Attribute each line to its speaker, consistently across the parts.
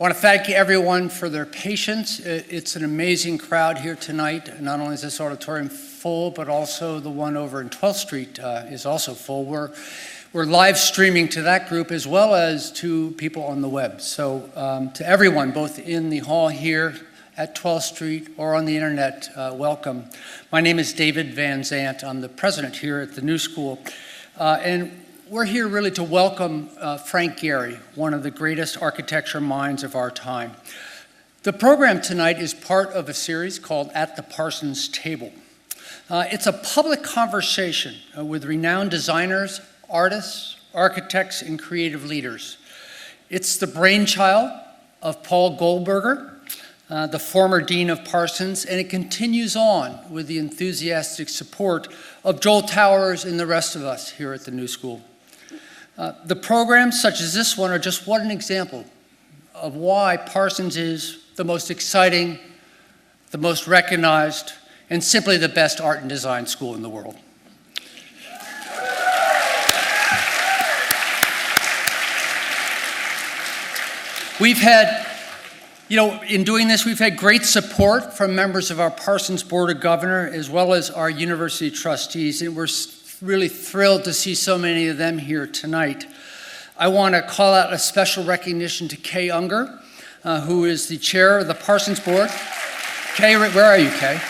Speaker 1: I want to thank everyone for their patience. It's an amazing crowd here tonight. Not only is this auditorium full, but also the one over in 12th Street is also full. We're live streaming to that group as well as to people on the web. So to everyone, both in the hall here at 12th Street or on the internet, welcome. My name is David Van Zandt. I'm the president here at the New School. And we're here really to welcome Frank Gehry, one of the greatest architecture minds of our time. The program tonight is part of a series called At the Parsons Table. It's a public conversation with renowned designers, artists, architects, and creative leaders. It's the brainchild of Paul Goldberger, the former dean of Parsons, and it continues on with the enthusiastic support of Joel Towers and the rest of us here at the New School. The programs such as this one are just one example of why Parsons is the most exciting, the most recognized, and simply the best art and design school in the world. We've had, in doing this, we've had great support from members of our Parsons Board of Governors as well as our university trustees, and we're really thrilled to see so many of them here tonight. I want to call out a special recognition to Kay Unger, who is the chair of the Parsons Board. Kay, where are you, Kay?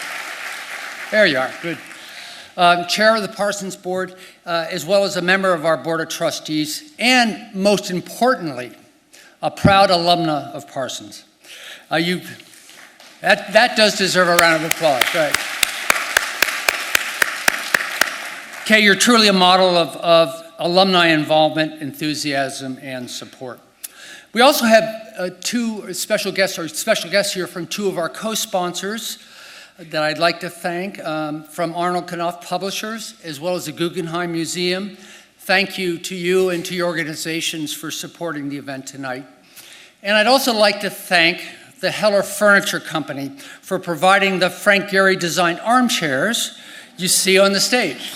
Speaker 1: There you are, good. Chair of the Parsons Board, as well as a member of our Board of Trustees, and most importantly, a proud alumna of Parsons. That does deserve a round of applause, right? Kay, you're truly a model of alumni involvement, enthusiasm, and support. We also have two special guests here from two of our co-sponsors that I'd like to thank, from Arnold Knopf Publishers, as well as the Guggenheim Museum. Thank you to you and to your organizations for supporting the event tonight. And I'd also like to thank the Heller Furniture Company for providing the Frank Gehry designed armchairs you see on the stage.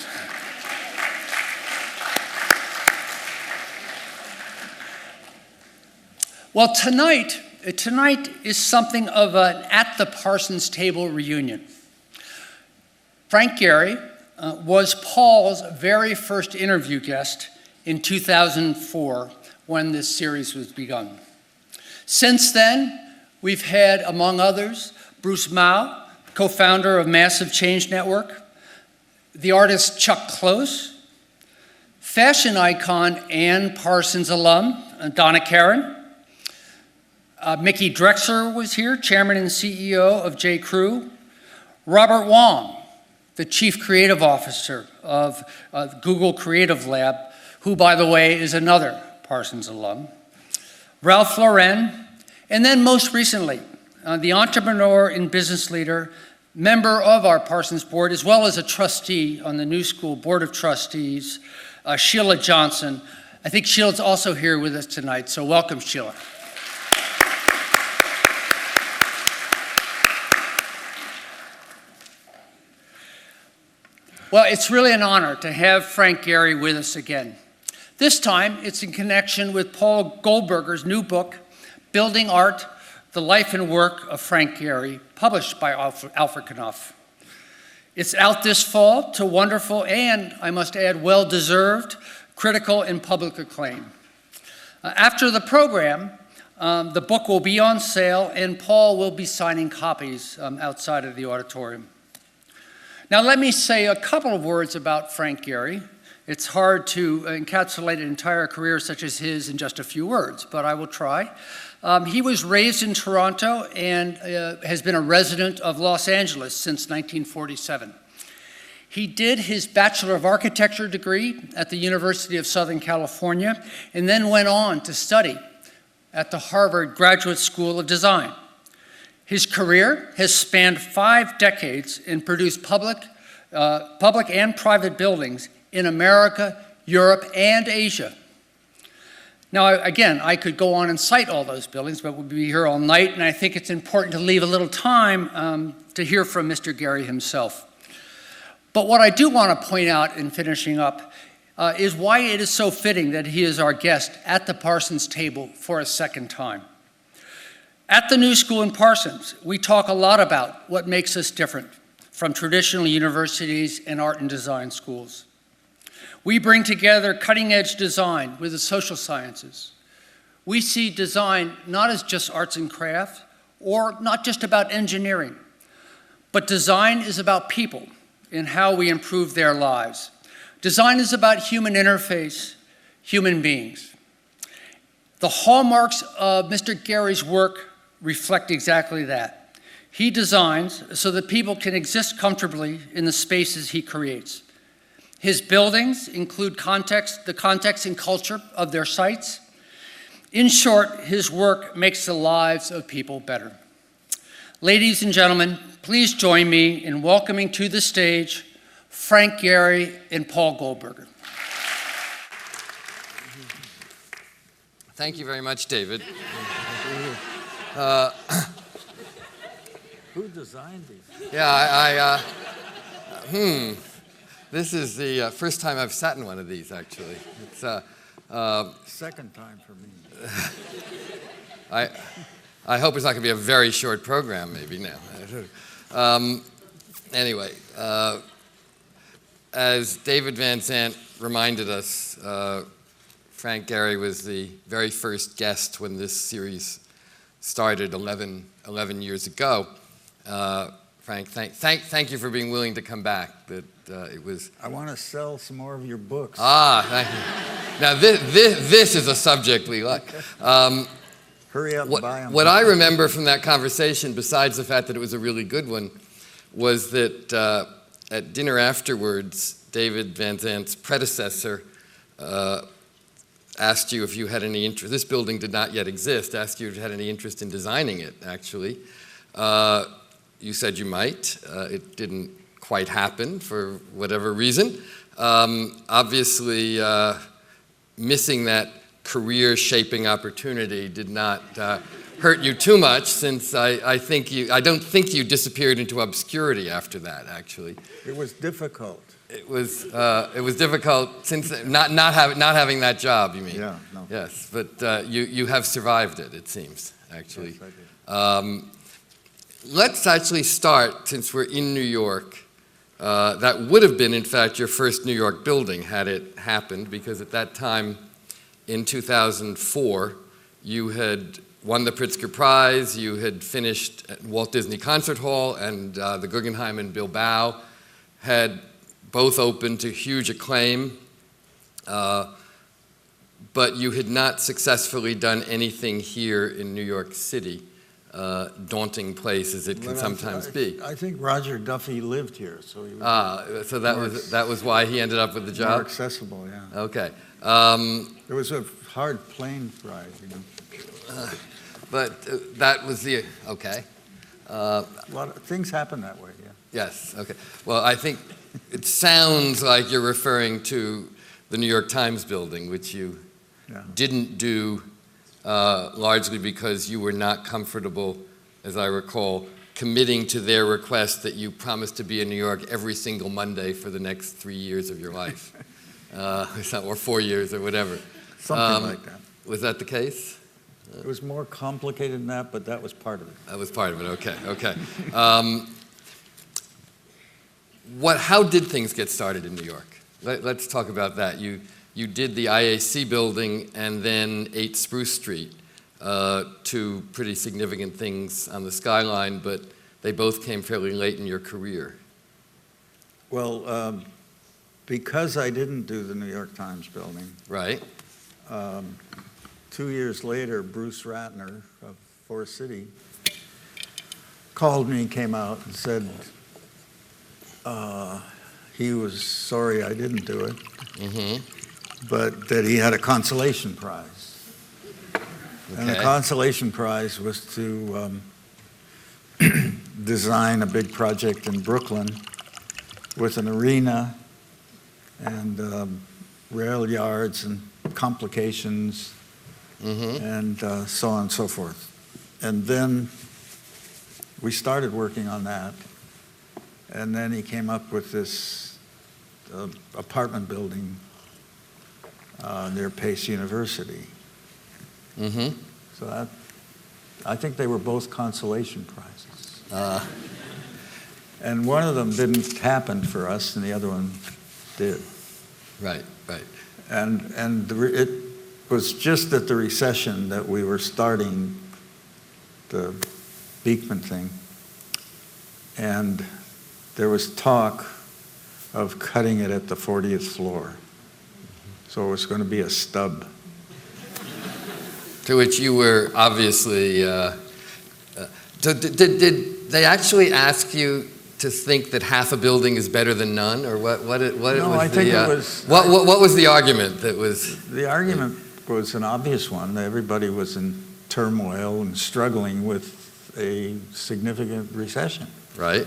Speaker 1: Well, tonight is something of an At the Parsons Table reunion. Frank Gehry was Paul's very first interview guest in 2004 when this series was begun. Since then, we've had, among others, Bruce Mau, co-founder of Massive Change Network, the artist Chuck Close, fashion icon and Parsons alum Donna Karan, Mickey Drexler was here, chairman and CEO of J. Crew. Robert Wong, the chief creative officer of Google Creative Lab, who, by the way, is another Parsons alum. Ralph Lauren, and then most recently, the entrepreneur and business leader, member of our Parsons Board, as well as a trustee on the New School Board of Trustees, Sheila Johnson. I think Sheila's also here with us tonight, so welcome, Sheila. Well, it's really an honor to have Frank Gehry with us again. This time, it's in connection with Paul Goldberger's new book, Building Art, The Life and Work of Frank Gehry, published by Alfred Knopf. It's out this fall to wonderful and, I must add, well-deserved critical and public acclaim. After the program, the book will be on sale and Paul will be signing copies outside of the auditorium. Now let me say a couple of words about Frank Gehry. It's hard to encapsulate an entire career such as his in just a few words, but I will try. He was raised in Toronto and has been a resident of Los Angeles since 1947. He did his Bachelor of Architecture degree at the University of Southern California and then went on to study at the Harvard Graduate School of Design. His career has spanned 5 decades and produced public and private buildings in America, Europe, and Asia. Now, again, I could go on and cite all those buildings, but we'll be here all night, and I think it's important to leave a little time to hear from Mr. Gehry himself. But what I do want to point out in finishing up is why it is so fitting that he is our guest at the Parsons table for a second time. At the New School in Parsons, we talk a lot about what makes us different from traditional universities and art and design schools. We bring together cutting-edge design with the social sciences. We see design not as just arts and craft, or not just about engineering, but design is about people and how we improve their lives. Design is about human interface, human beings. The hallmarks of Mr. Gehry's work reflect exactly that. He designs so that people can exist comfortably in the spaces he creates. His buildings include the context and culture of their sites. In short, his work makes the lives of people better. Ladies and gentlemen, please join me in welcoming to the stage Frank Gehry and Paul Goldberger.
Speaker 2: Thank you very much, David.
Speaker 3: Who designed these?
Speaker 2: Yeah, this is the first time I've sat in one of these, actually. It's
Speaker 3: second time for me.
Speaker 2: I hope it's not going to be a very short program, maybe now. Anyway, as David Van Zandt reminded us, Frank Gehry was the very first guest when this series started 11 years ago. Frank, thank you for being willing to come back. It was.
Speaker 3: I want to sell some more of your books.
Speaker 2: Thank you. Now this is a subject we like.
Speaker 3: Hurry up and buy them.
Speaker 2: What I remember from that conversation, besides the fact that it was a really good one, was that at dinner afterwards, David Van Zandt's predecessor asked you if you had any interest. This building did not yet exist. Asked you if you had any interest in designing it, actually. You said you might. It didn't quite happen for whatever reason. Obviously, missing that career-shaping opportunity did not hurt you too much, since I don't think you disappeared into obscurity after that. Actually,
Speaker 3: it was difficult.
Speaker 2: It was difficult since not having that job. You mean?
Speaker 3: Yeah. No.
Speaker 2: Yes, but you have survived it. It seems, actually.
Speaker 3: Yes, I did.
Speaker 2: Let's actually start, since we're in New York. That would have been, in fact, your first New York building had it happened, because at that time, in 2004, you had won the Pulitzer Prize, you had finished at Walt Disney Concert Hall, and the Guggenheim in Bilbao had both opened to huge acclaim, but you had not successfully done anything here in New York City. Daunting place as it can sometimes be.
Speaker 3: I think Roger Duffy lived here, so he was
Speaker 2: so that was why he ended up with the job?
Speaker 3: More accessible, yeah.
Speaker 2: Okay.
Speaker 3: It was a hard plane ride, you know.
Speaker 2: But that was the, okay.
Speaker 3: A lot of things happen that way, yeah.
Speaker 2: Yes, okay. Well, I think it sounds like you're referring to the New York Times building, which you didn't do largely because you were not comfortable, as I recall, committing to their request that you promise to be in New York every single Monday for the next 3 years of your life, or 4 years or whatever.
Speaker 3: Something like that.
Speaker 2: Was that the case?
Speaker 3: It was more complicated than that, but that was part of it.
Speaker 2: That was part of it, okay. How did things get started in New York? Let's talk about that. You did the IAC building and then 8 Spruce Street, two pretty significant things on the skyline, but they both came fairly late in your career.
Speaker 3: Well, because I didn't do the New York Times building,
Speaker 2: right?
Speaker 3: 2 years later, Bruce Ratner of Forest City called me, came out and said he was sorry I didn't do it. Mm-hmm. But that he had a consolation prize. Okay. And the consolation prize was to design a big project in Brooklyn with an arena and rail yards and complications and so on and so forth. And then we started working on that. And then he came up with this apartment building near Pace University. Mm-hmm. So I think they were both consolation prizes. And one of them didn't happen for us, and the other one did.
Speaker 2: Right.
Speaker 3: And it was just at the recession that we were starting the Beekman thing. And there was talk of cutting it at the 40th floor. So it was going to be a stub.
Speaker 2: To which you were obviously, did they actually ask you to think that half a building is better than none, or what was
Speaker 3: I think it was.
Speaker 2: What was the argument that was?
Speaker 3: The argument was an obvious one. Everybody was in turmoil and struggling with a significant recession.
Speaker 2: Right.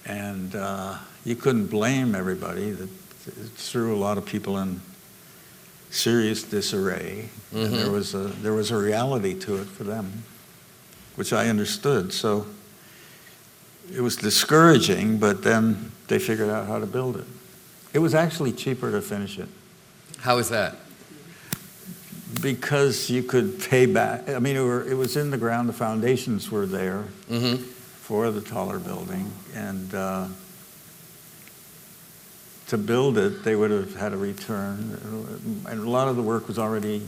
Speaker 3: And you couldn't blame everybody. That it threw a lot of people in serious disarray. And there was a reality to it for them, which I understood. So it was discouraging, but then they figured out how to build it. It was actually cheaper to finish it.
Speaker 2: How is that?
Speaker 3: Because you could pay back. I mean, it was in the ground. The foundations were there for the taller building. And to build it, they would have had a return. And a lot of the work was already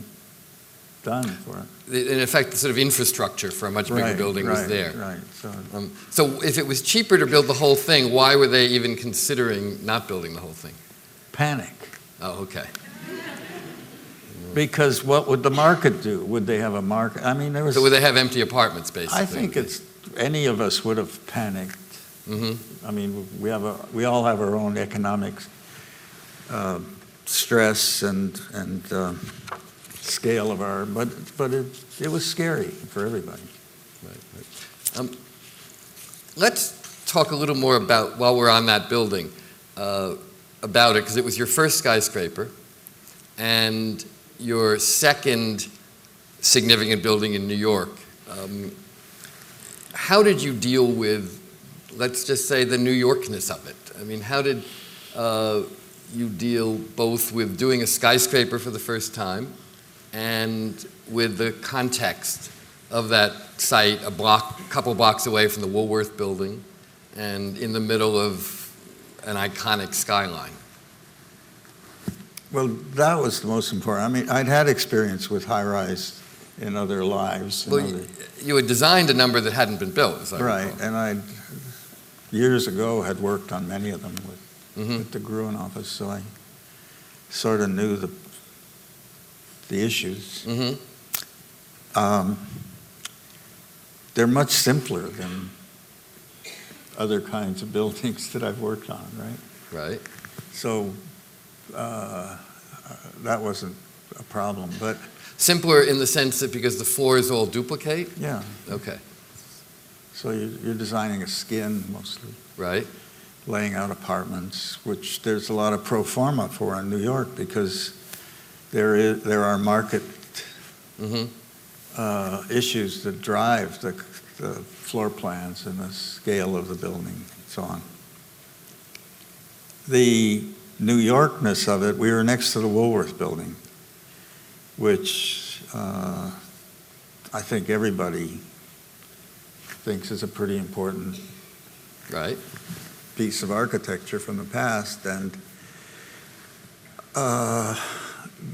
Speaker 3: done for it.
Speaker 2: In effect, the sort of infrastructure for a much bigger building was there.
Speaker 3: Right.
Speaker 2: So if it was cheaper to build the whole thing, why were they even considering not building the whole thing?
Speaker 3: Panic.
Speaker 2: Oh, okay.
Speaker 3: Because what would the market do? Would they have a market? I mean, there was.
Speaker 2: So would they have empty apartments, basically?
Speaker 3: I think any of us would have panicked. I mean, we all have our own economic stress and scale of our, but it was scary for everybody.
Speaker 2: Right. Let's talk a little more about, while we're on that building, about it, because it was your first skyscraper and your second significant building in New York. How did you deal with, let's just say, the New Yorkness of it? I mean, how did you deal both with doing a skyscraper for the first time and with the context of that site, a couple blocks away from the Woolworth building and in the middle of an iconic skyline?
Speaker 3: Well, that was the most important. I mean, I'd had experience with high-rise in other lives.
Speaker 2: You had designed a number that hadn't been built, as I
Speaker 3: recall.
Speaker 2: Right,
Speaker 3: and I years ago had worked on many of them with the Gruen office, so I sort of knew the issues. They're much simpler than other kinds of buildings that I've worked on, right?
Speaker 2: Right.
Speaker 3: So that wasn't a problem, but
Speaker 2: simpler in the sense that because the floors all duplicate?
Speaker 3: Yeah.
Speaker 2: Okay.
Speaker 3: So you're designing a skin mostly.
Speaker 2: Right.
Speaker 3: Laying out apartments, which there's a lot of pro forma for in New York because there are market issues that drive the floor plans and the scale of the building and so on. The New Yorkness of it, we were next to the Woolworth building, which I think everybody thinks is a pretty important piece of architecture from the past. And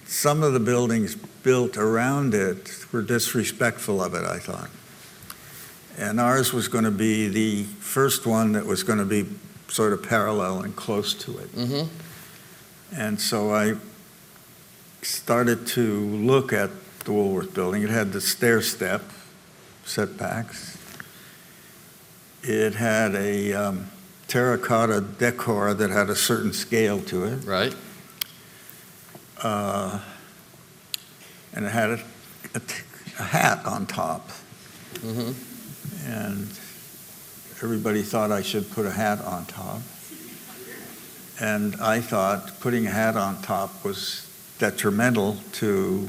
Speaker 3: some of the buildings built around it were disrespectful of it, I thought. And ours was going to be the first one that was going to be sort of parallel and close to it. And so I started to look at the Woolworth building. It had the stair step setbacks. It had a terracotta decor that had a certain scale to it.
Speaker 2: Right.
Speaker 3: And it had a hat on top. And everybody thought I should put a hat on top. And I thought putting a hat on top was detrimental to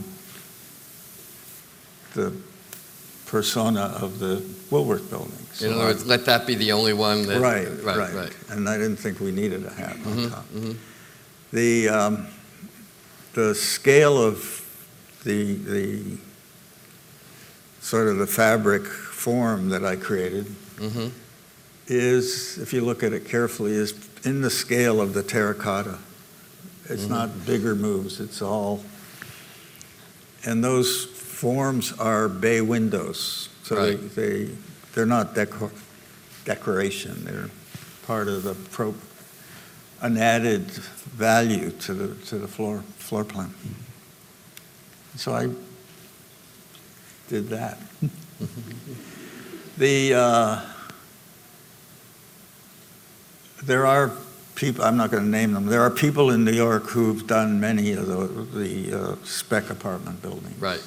Speaker 3: the persona of the Woolworth building. So
Speaker 2: in other words, let that be the only one that...
Speaker 3: Right. And I didn't think we needed a hat on top. The scale of the sort of the fabric form that I created,
Speaker 2: Mm-hmm.
Speaker 3: is, if you look at it carefully, is in the scale of the terracotta. It's
Speaker 2: Mhm.
Speaker 3: not bigger moves, it's all, and those forms are bay windows. So
Speaker 2: Right.
Speaker 3: they're not decoration, they're part of an added value to the floor plan. So I did that. There are people, I'm not going to name them, there are people in New York who've done many of the spec apartment buildings.
Speaker 2: Right.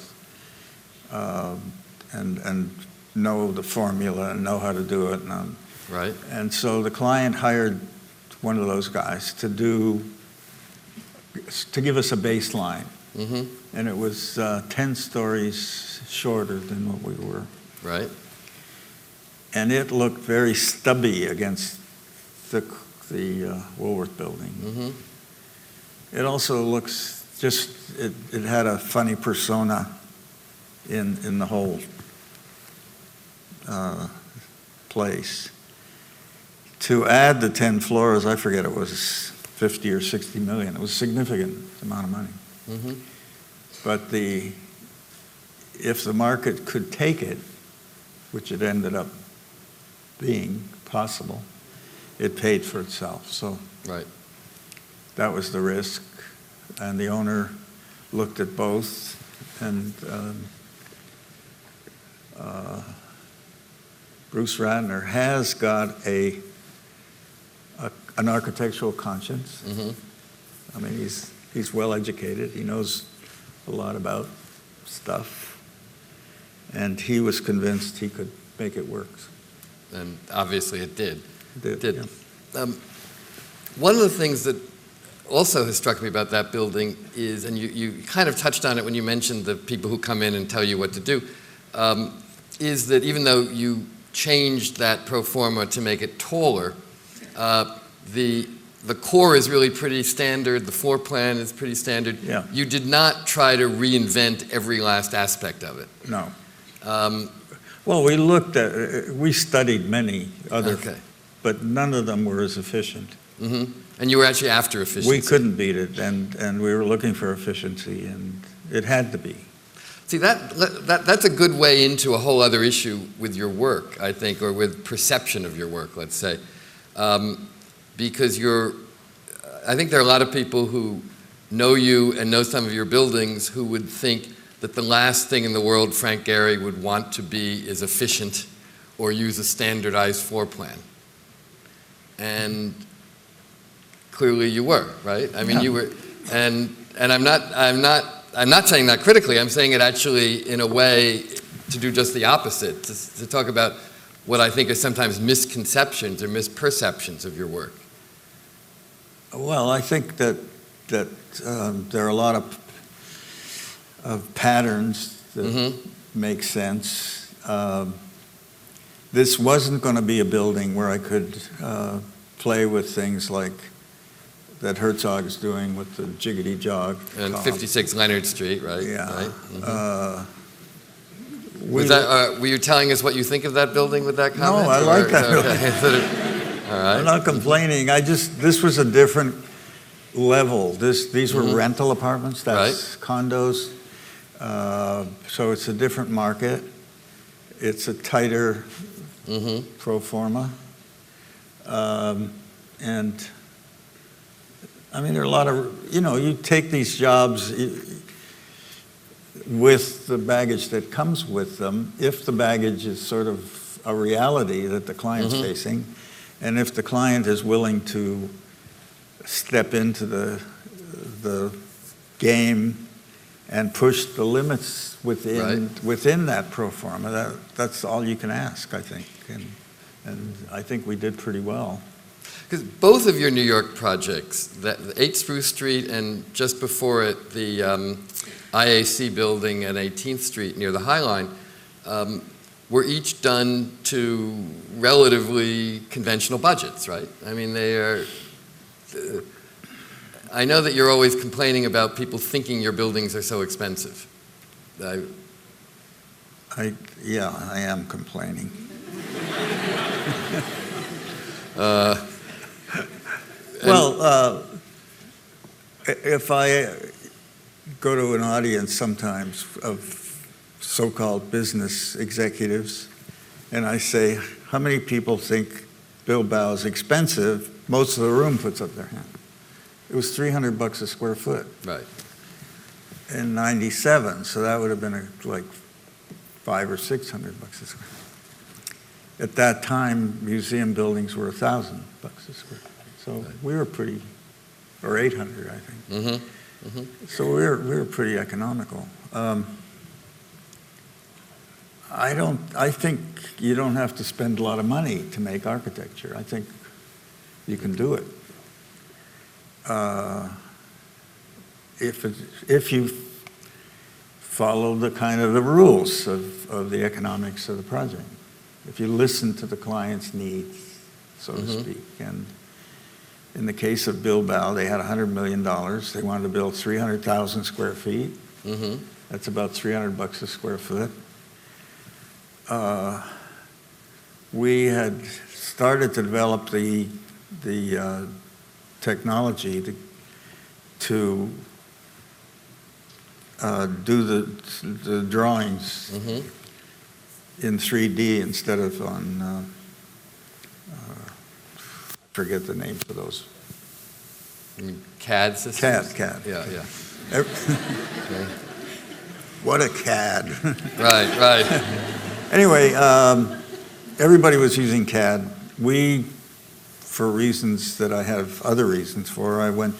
Speaker 3: And know the formula and know how to do it.
Speaker 2: Right.
Speaker 3: And so the client hired one of those guys to give us a baseline.
Speaker 2: Mm-hmm.
Speaker 3: And it was 10 stories shorter than what we were.
Speaker 2: Right.
Speaker 3: And it looked very stubby against the Woolworth building.
Speaker 2: Mm-hmm.
Speaker 3: It also looks it had a funny persona in the whole place. To add the 10 floors, I forget, it was 50 or 60 million. It was a significant amount of money.
Speaker 2: Mm-hmm.
Speaker 3: But if the market could take it, which it ended up being possible, it paid for itself. So
Speaker 2: Right.
Speaker 3: that was the risk. And the owner looked at both, and Bruce Ratner has got an architectural conscience.
Speaker 2: Mm-hmm.
Speaker 3: I mean, he's well educated. He knows a lot about stuff, and he was convinced he could make it work.
Speaker 2: And obviously it did.
Speaker 3: It did. Yeah.
Speaker 2: One of the things that also has struck me about that building is, and you kind of touched on it when you mentioned the people who come in and tell you what to do, is that even though you changed that pro forma to make it taller, the core is really pretty standard, the floor plan is pretty standard.
Speaker 3: Yeah.
Speaker 2: You did not try to reinvent every last aspect of it.
Speaker 3: No.
Speaker 2: Um,
Speaker 3: Well, we studied many other,
Speaker 2: Okay.
Speaker 3: but none of them were as efficient.
Speaker 2: Mm-hmm. And you were actually after efficiency.
Speaker 3: We couldn't beat it, and we were looking for efficiency, and it had to be.
Speaker 2: See, that's a good way into a whole other issue with your work, I think, or with perception of your work, let's say. Because I think there are a lot of people who know you and know some of your buildings who would think that the last thing in the world Frank Gehry would want to be is efficient or use a standardized floor plan. And clearly you were, right? I mean,
Speaker 3: Yeah.
Speaker 2: you were, and I'm not saying that critically. I'm saying it actually in a way to do just the opposite, to talk about what I think are sometimes misconceptions or misperceptions of your work.
Speaker 3: Well, I think that there are a lot of patterns that
Speaker 2: Mm-hmm.
Speaker 3: make sense. This wasn't going to be a building where I could play with things like that Herzog is doing with the jiggity jog.
Speaker 2: And 56 Leonard Street, right?
Speaker 3: Yeah.
Speaker 2: Right? Mm-hmm. Were you telling us what you think of that building with that comment?
Speaker 3: I like that
Speaker 2: Okay. All right.
Speaker 3: I'm not complaining. This was a different level. These were
Speaker 2: Mhm.
Speaker 3: rental apartments. That's condos. So it's a different market. It's a tighter
Speaker 2: Mm-hmm.
Speaker 3: pro forma. And I mean, there are a lot of, you take these jobs with the baggage that comes with them, if the baggage is sort of a reality that the client's
Speaker 2: Mhm.
Speaker 3: facing, and if the client is willing to step into the game and push the limits within that pro forma, that's all you can ask, I think. And I think we did pretty well.
Speaker 2: Because both of your New York projects, the 8 Spruce Street and just before it, the IAC building at 18th Street near the High Line, were each done to relatively conventional budgets, right? I mean, they are. I know that you're always complaining about people thinking your buildings are so expensive.
Speaker 3: Yeah, I am complaining. Well, if I go to an audience sometimes of so-called business executives, and I say, how many people think Bilbao is expensive? Most of the room puts up their hand. It was $300 a square foot.
Speaker 2: Right.
Speaker 3: In '97, so that would have been like $500 or $600 a square foot. At that time, museum buildings were $1,000 a square foot. So
Speaker 2: right.
Speaker 3: we were pretty, or 800, I think.
Speaker 2: Mm-hmm. Mm-hmm.
Speaker 3: So we were pretty economical. I think you don't have to spend a lot of money to make architecture. I think you can do it. If you follow the kind of the rules of the economics of the project. If you listen to the client's needs, so to speak. And in the case of Bilbao, they had $100 million. They wanted to build 300,000 square feet.
Speaker 2: Mm-hmm.
Speaker 3: That's about $300 a square foot. We had started to develop the technology to do the drawings in 3D instead of on, forget the names of those.
Speaker 2: You mean CAD systems?
Speaker 3: CAD.
Speaker 2: Yeah, yeah.
Speaker 3: Okay. What a CAD.
Speaker 2: Right.
Speaker 3: Anyway, everybody was using CAD. We, for reasons that I have other reasons for, I went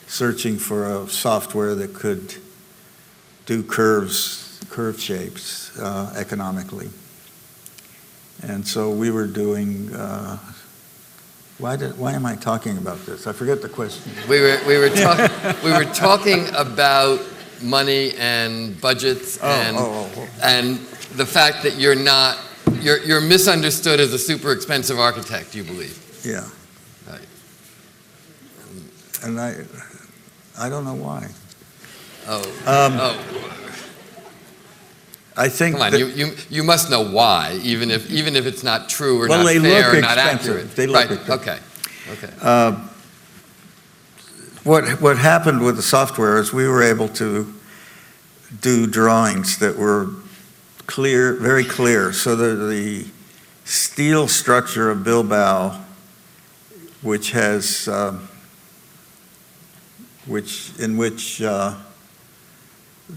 Speaker 3: searching for a software that could do curve shapes economically. And so we were doing, why am I talking about this? I forget the question.
Speaker 2: We were talking about money and budgets and the fact that you're misunderstood as a super expensive architect, you believe.
Speaker 3: Yeah.
Speaker 2: Right.
Speaker 3: And I don't know why. I think.
Speaker 2: Come on, you must know why, even if it's not true or not fair or not accurate.
Speaker 3: They look
Speaker 2: right.
Speaker 3: expensive.
Speaker 2: Okay.
Speaker 3: What happened with the software is we were able to do drawings that were clear, very clear. So the steel structure of Bilbao, which has, in which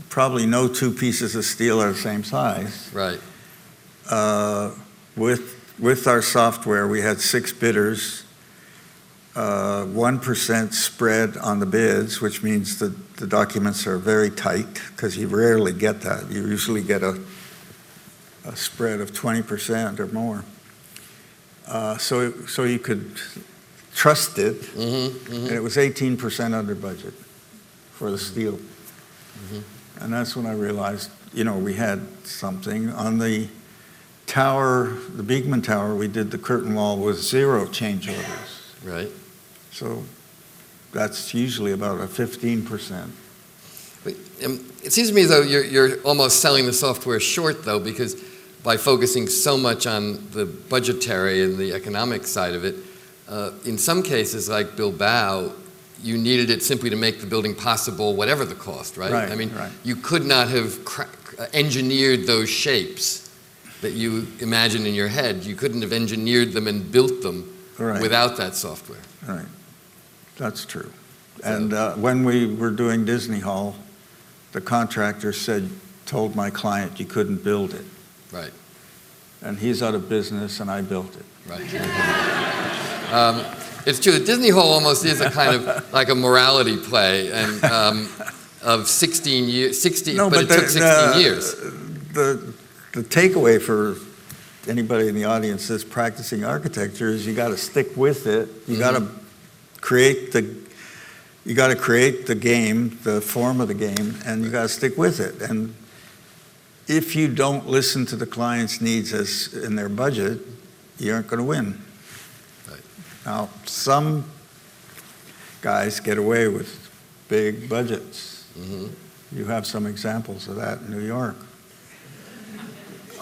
Speaker 3: probably no two pieces of steel are the same size.
Speaker 2: Right.
Speaker 3: With our software, we had 6 bidders, 1% spread on the bids, which means that the documents are very tight, because you rarely get that. You usually get a spread of 20% or more. So you could trust it, and it was 18% under budget for the steel. And that's when I realized, we had something. On the tower, the Beekman Tower, we did the curtain wall with 0 change orders.
Speaker 2: Right.
Speaker 3: So that's usually about a 15%.
Speaker 2: But, it seems to me, though, you're almost selling the software short, though, because by focusing so much on the budgetary and the economic side of it, in some cases, like Bilbao, you needed it simply to make the building possible, whatever the cost, right?
Speaker 3: Right,
Speaker 2: I mean,
Speaker 3: right.
Speaker 2: You could not have engineered those shapes that you imagine in your head. You couldn't have engineered them and built them without that software.
Speaker 3: Right. That's true. And when we were doing Disney Hall, the contractor told my client you couldn't build it.
Speaker 2: Right.
Speaker 3: And he's out of business, and I built it.
Speaker 2: Right. It's true. The Disney Hall almost is a kind of like a morality play, and of 16 years. 60, no, but it took 16 years.
Speaker 3: The takeaway for anybody in the audience that's practicing architecture is you got to stick with it. You got to create the game, the form of the game, and you got to stick with it. And if you don't listen to the client's needs as in their budget, you aren't going to win.
Speaker 2: Right.
Speaker 3: Now, some guys get away with big budgets. You have some examples of that in New York.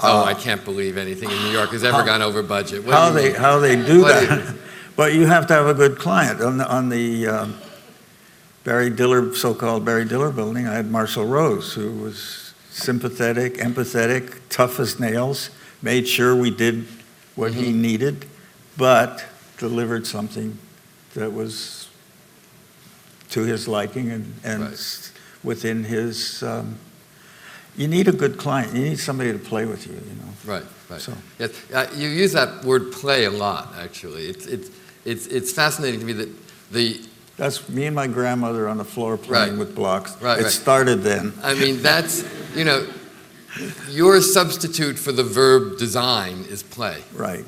Speaker 2: Oh, I can't believe anything in New York has ever gone over budget. What
Speaker 3: How
Speaker 2: do you mean?
Speaker 3: they do
Speaker 2: What
Speaker 3: that. But you have to have a good client. On the Barry Diller, so-called Barry Diller building, I had Marshall Rose, who was sympathetic, empathetic, tough as nails, made sure we did what he needed, but delivered something that was to his liking and
Speaker 2: Right.
Speaker 3: within his. You need a good client. You need somebody to play with you.
Speaker 2: Right, right.
Speaker 3: So.
Speaker 2: Yes, you use that word "play" a lot. Actually, it's fascinating to me that the.
Speaker 3: That's me and my grandmother on the floor playing
Speaker 2: Right.
Speaker 3: with blocks.
Speaker 2: Right,
Speaker 3: It
Speaker 2: right.
Speaker 3: started then.
Speaker 2: I mean, that's your substitute for the verb design is play.
Speaker 3: Right.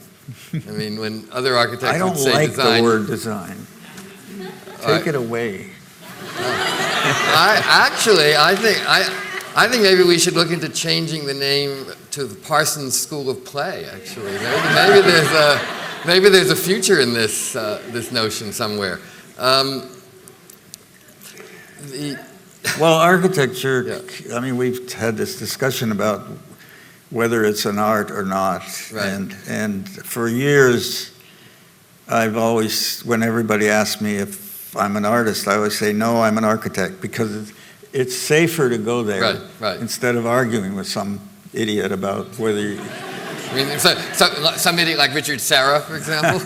Speaker 2: I mean, when other architects
Speaker 3: I don't
Speaker 2: would say
Speaker 3: like
Speaker 2: design,
Speaker 3: the word design. Take it away.
Speaker 2: I think maybe we should look into changing the name to the Parsons School of Play. Actually, maybe there's a future in this this notion somewhere.
Speaker 3: Well, architecture,
Speaker 2: Yeah.
Speaker 3: I mean, we've had this discussion about whether it's an art or not.
Speaker 2: Right.
Speaker 3: And for years, I've always, when everybody asks me if I'm an artist, I always say, no, I'm an architect, because it's safer to go there
Speaker 2: Right, right.
Speaker 3: instead of arguing with some idiot about whether you.
Speaker 2: I mean, some idiot like Richard Serra, for example.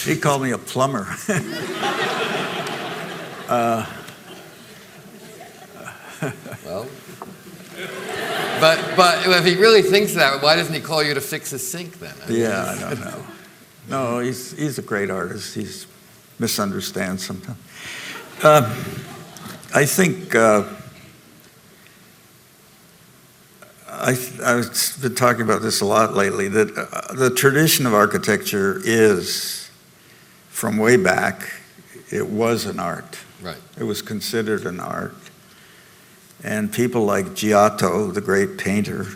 Speaker 3: He called me a plumber.
Speaker 2: Well, but if he really thinks that, why doesn't he call you to fix his sink then? I mean,
Speaker 3: Yeah, I don't know. No, he's a great artist. He's misunderstands sometimes. I think I've been talking about this a lot lately, that the tradition of architecture is, from way back, it was an art.
Speaker 2: Right.
Speaker 3: It was considered an art. And people like Giotto, the great painter,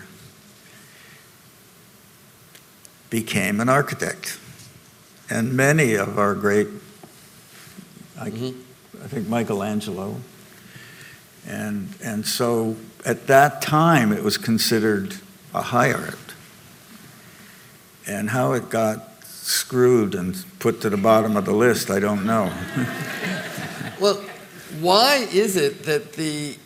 Speaker 3: became an architect. And many of our great, I think Michelangelo. And so at that time, it was considered a high art. And how it got screwed and put to the bottom of the list, I don't know.
Speaker 2: Well, why is it that the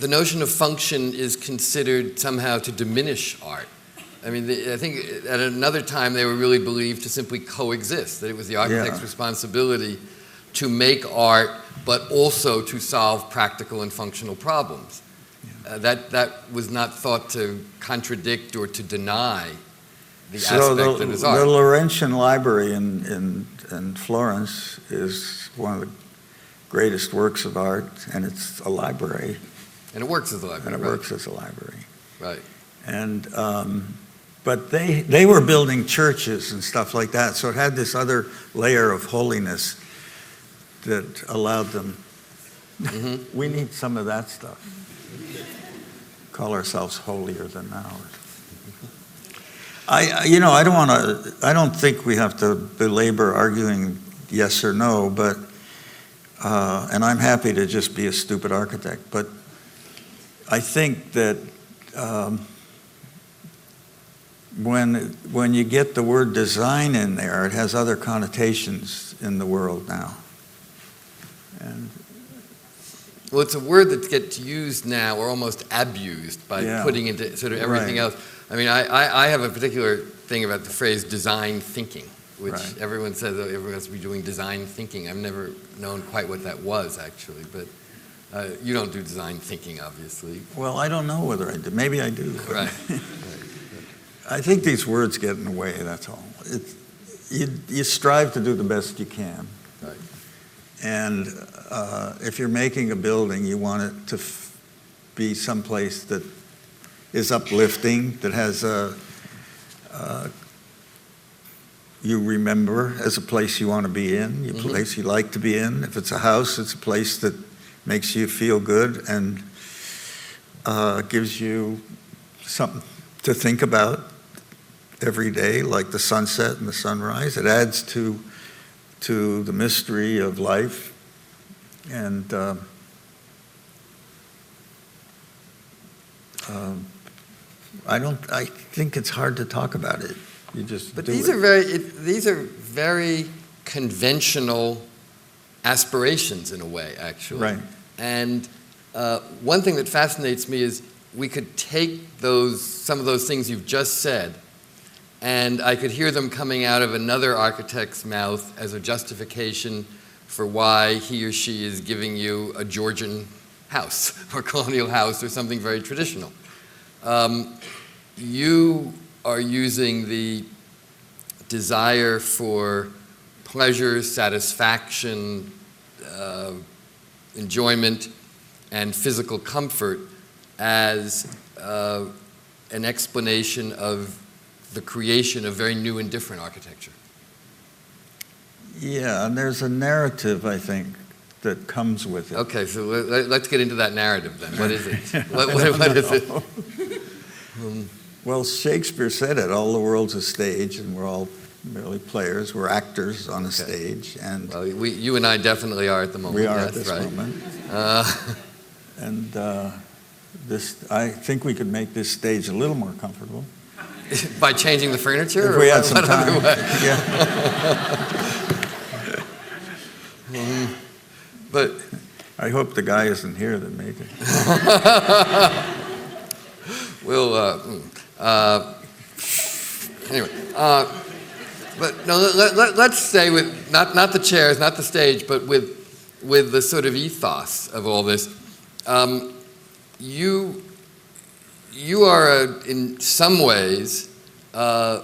Speaker 2: notion of function is considered somehow to diminish art? I mean, I think at another time they were really believed to simply coexist, that it was the architect's responsibility to make art, but also to solve practical and functional problems. That was not thought to contradict or to deny the aspect that is art.
Speaker 3: The Laurentian Library in Florence is one of the greatest works of art, and it's a library.
Speaker 2: And it works as a library.
Speaker 3: And it works as a library.
Speaker 2: Right.
Speaker 3: And but they were building churches and stuff like that, so it had this other layer of holiness that allowed them. We need some of that stuff. Call ourselves holier than thou. I don't think we have to belabor arguing yes or no, but and I'm happy to just be a stupid architect, but I think that when you get the word design in there, it has other connotations in the world now. And
Speaker 2: well, it's a word that gets used now, or almost abused, by putting into sort of everything else. I mean, I have a particular thing about the phrase design thinking, which everyone says everyone has to be doing design thinking. I've never known quite what that was, actually, but you don't do design thinking, obviously.
Speaker 3: Well, I don't know whether I do. Maybe I do.
Speaker 2: Right.
Speaker 3: I think these words get in the way, that's all. You strive to do the best you can.
Speaker 2: Right.
Speaker 3: And if you're making a building, you want it to be someplace that is uplifting, that has you remember as a place you want to be in, a place you like to be in. If it's a house, it's a place that makes you feel good and gives you something to think about every day, like the sunset and the sunrise. It adds to the mystery of life. And I think it's hard to talk about it. You just
Speaker 2: But
Speaker 3: do
Speaker 2: these
Speaker 3: it.
Speaker 2: are very conventional aspirations in a way, actually.
Speaker 3: Right.
Speaker 2: And one thing that fascinates me is we could take some of those things you've just said, and I could hear them coming out of another architect's mouth as a justification for why he or she is giving you a Georgian house or colonial house or something very traditional. You are using the desire for pleasure, satisfaction, enjoyment, and physical comfort as an explanation of the creation of very new and different architecture.
Speaker 3: Yeah, and there's a narrative, I think, that comes with it.
Speaker 2: Okay, so let's get into that narrative then. What is it? What is it?
Speaker 3: Well, Shakespeare said it, all the world's a stage, and we're all merely players. We're actors on a stage. And
Speaker 2: Well, you and I definitely are at the moment.
Speaker 3: we are at
Speaker 2: That's
Speaker 3: this
Speaker 2: right.
Speaker 3: moment. And I think we could make this stage a little more comfortable.
Speaker 2: By changing the furniture?
Speaker 3: If
Speaker 2: or
Speaker 3: we had
Speaker 2: what
Speaker 3: some time.
Speaker 2: other way?
Speaker 3: Yeah.
Speaker 2: But
Speaker 3: I hope the guy isn't here that made it.
Speaker 2: we'll, anyway, but no, let's stay with, not the chairs, not the stage, but with the sort of ethos of all this. You are, in some ways, a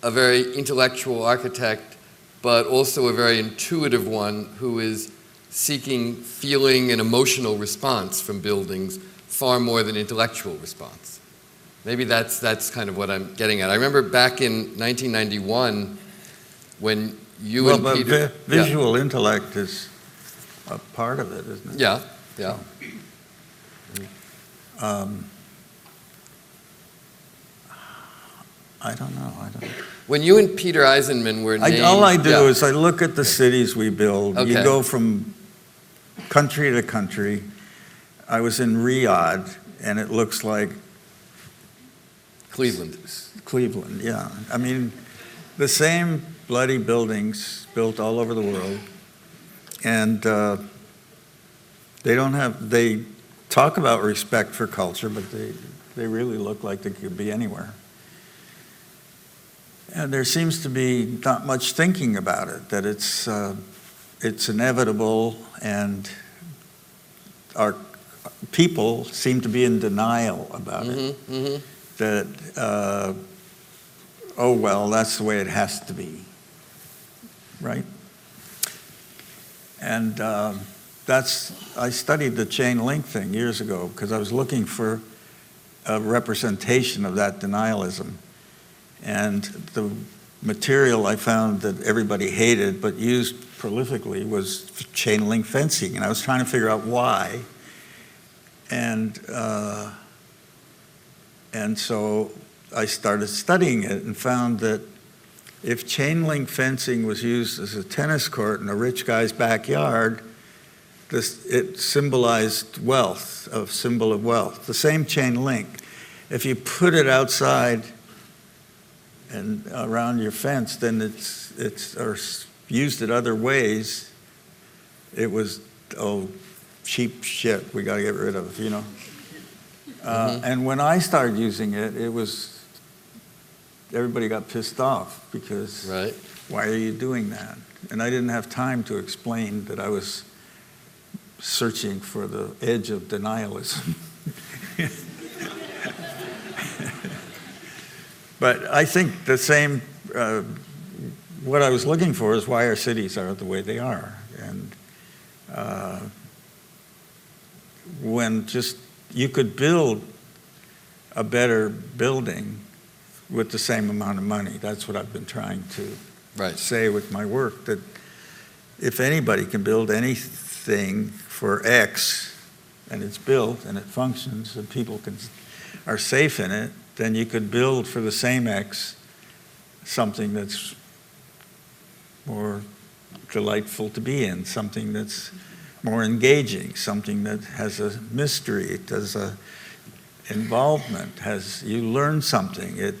Speaker 2: very intellectual architect, but also a very intuitive one who is seeking feeling and emotional response from buildings far more than intellectual response. Maybe that's kind of what I'm getting at. I remember back in 1991 when you and
Speaker 3: But
Speaker 2: Peter...
Speaker 3: visual intellect is a part of it, isn't it?
Speaker 2: Yeah.
Speaker 3: I don't know.
Speaker 2: When you and Peter Eisenman were named...
Speaker 3: All I do is I look at the cities we build.
Speaker 2: Okay.
Speaker 3: You go from country to country. I was in Riyadh, and it looks like
Speaker 2: Cleveland.
Speaker 3: Cleveland, yeah. I mean, the same bloody buildings built all over the world, and they talk about respect for culture, but they really look like they could be anywhere. And there seems to be not much thinking about it, that it's inevitable, and our people seem to be in denial about it.
Speaker 2: Mm-hmm.
Speaker 3: That, oh, well, that's the way it has to be, right? And I studied the chain link thing years ago because I was looking for a representation of that denialism. And the material I found that everybody hated but used prolifically was chain link fencing, and I was trying to figure out why. And so I started studying it and found that if chain link fencing was used as a tennis court in a rich guy's backyard, it symbolized wealth, a symbol of wealth. The same chain link. If you put it outside and around your fence, then it's or used it other ways, it was, cheap shit we got to get rid of, you know. And when I started using it, everybody got pissed off because
Speaker 2: Right.
Speaker 3: Why are you doing that? And I didn't have time to explain that I was searching for the edge of denialism. But I think the same, what I was looking for is why our cities are the way they are. And when you could build a better building with the same amount of money. That's what I've been trying to say with my work, that if anybody can build anything for X and it's built and it functions and people are safe in it, then you could build for the same X something that's more delightful to be in, something that's more engaging, something that has a mystery, involvement you learn something. It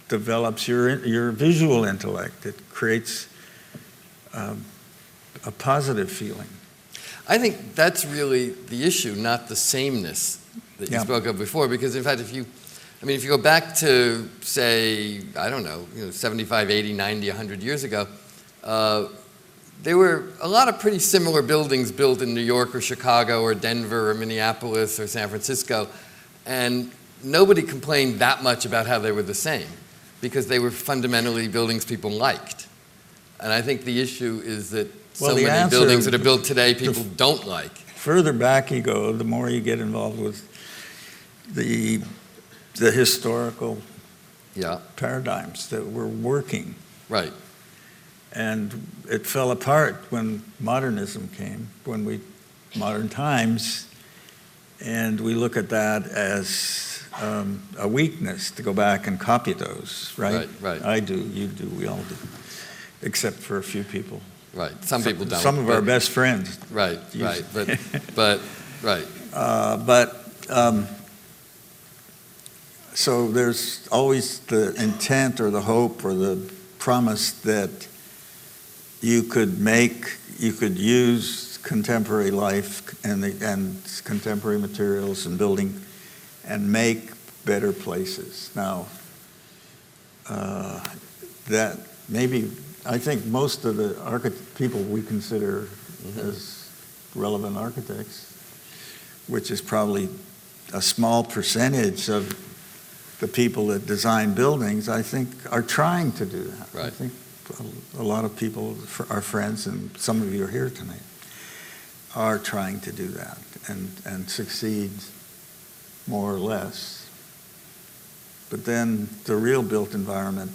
Speaker 3: develops your visual intellect. It creates a positive feeling.
Speaker 2: I think that's really the issue, not the sameness that you spoke of before. Because in fact, if you go back to, say, I don't know, 75, 80, 90, 100 years ago, there were a lot of pretty similar buildings built in New York or Chicago or Denver or Minneapolis or San Francisco, and nobody complained that much about how they were the same, because they were fundamentally buildings people liked. And I think the issue is that so many buildings that are built today people don't like.
Speaker 3: Further back you go, the more you get involved with the historical paradigms that were working.
Speaker 2: Right.
Speaker 3: And it fell apart when modernism came, modern times, and we look at that as a weakness to go back and copy those, right?
Speaker 2: Right.
Speaker 3: I do, you do, we all do, except for a few people.
Speaker 2: Right. Some people don't.
Speaker 3: Some of our best friends.
Speaker 2: Right. But right.
Speaker 3: So there's always the intent or the hope or the promise that you could use contemporary life and contemporary materials and building and make better places. Now, that maybe, I think most of the people we consider as relevant architects, which is probably a small percentage of the people that design buildings, I think are trying to do that.
Speaker 2: Right.
Speaker 3: I think a lot of people, our friends, and some of you are here tonight, are trying to do that and succeed more or less. But then the real built environment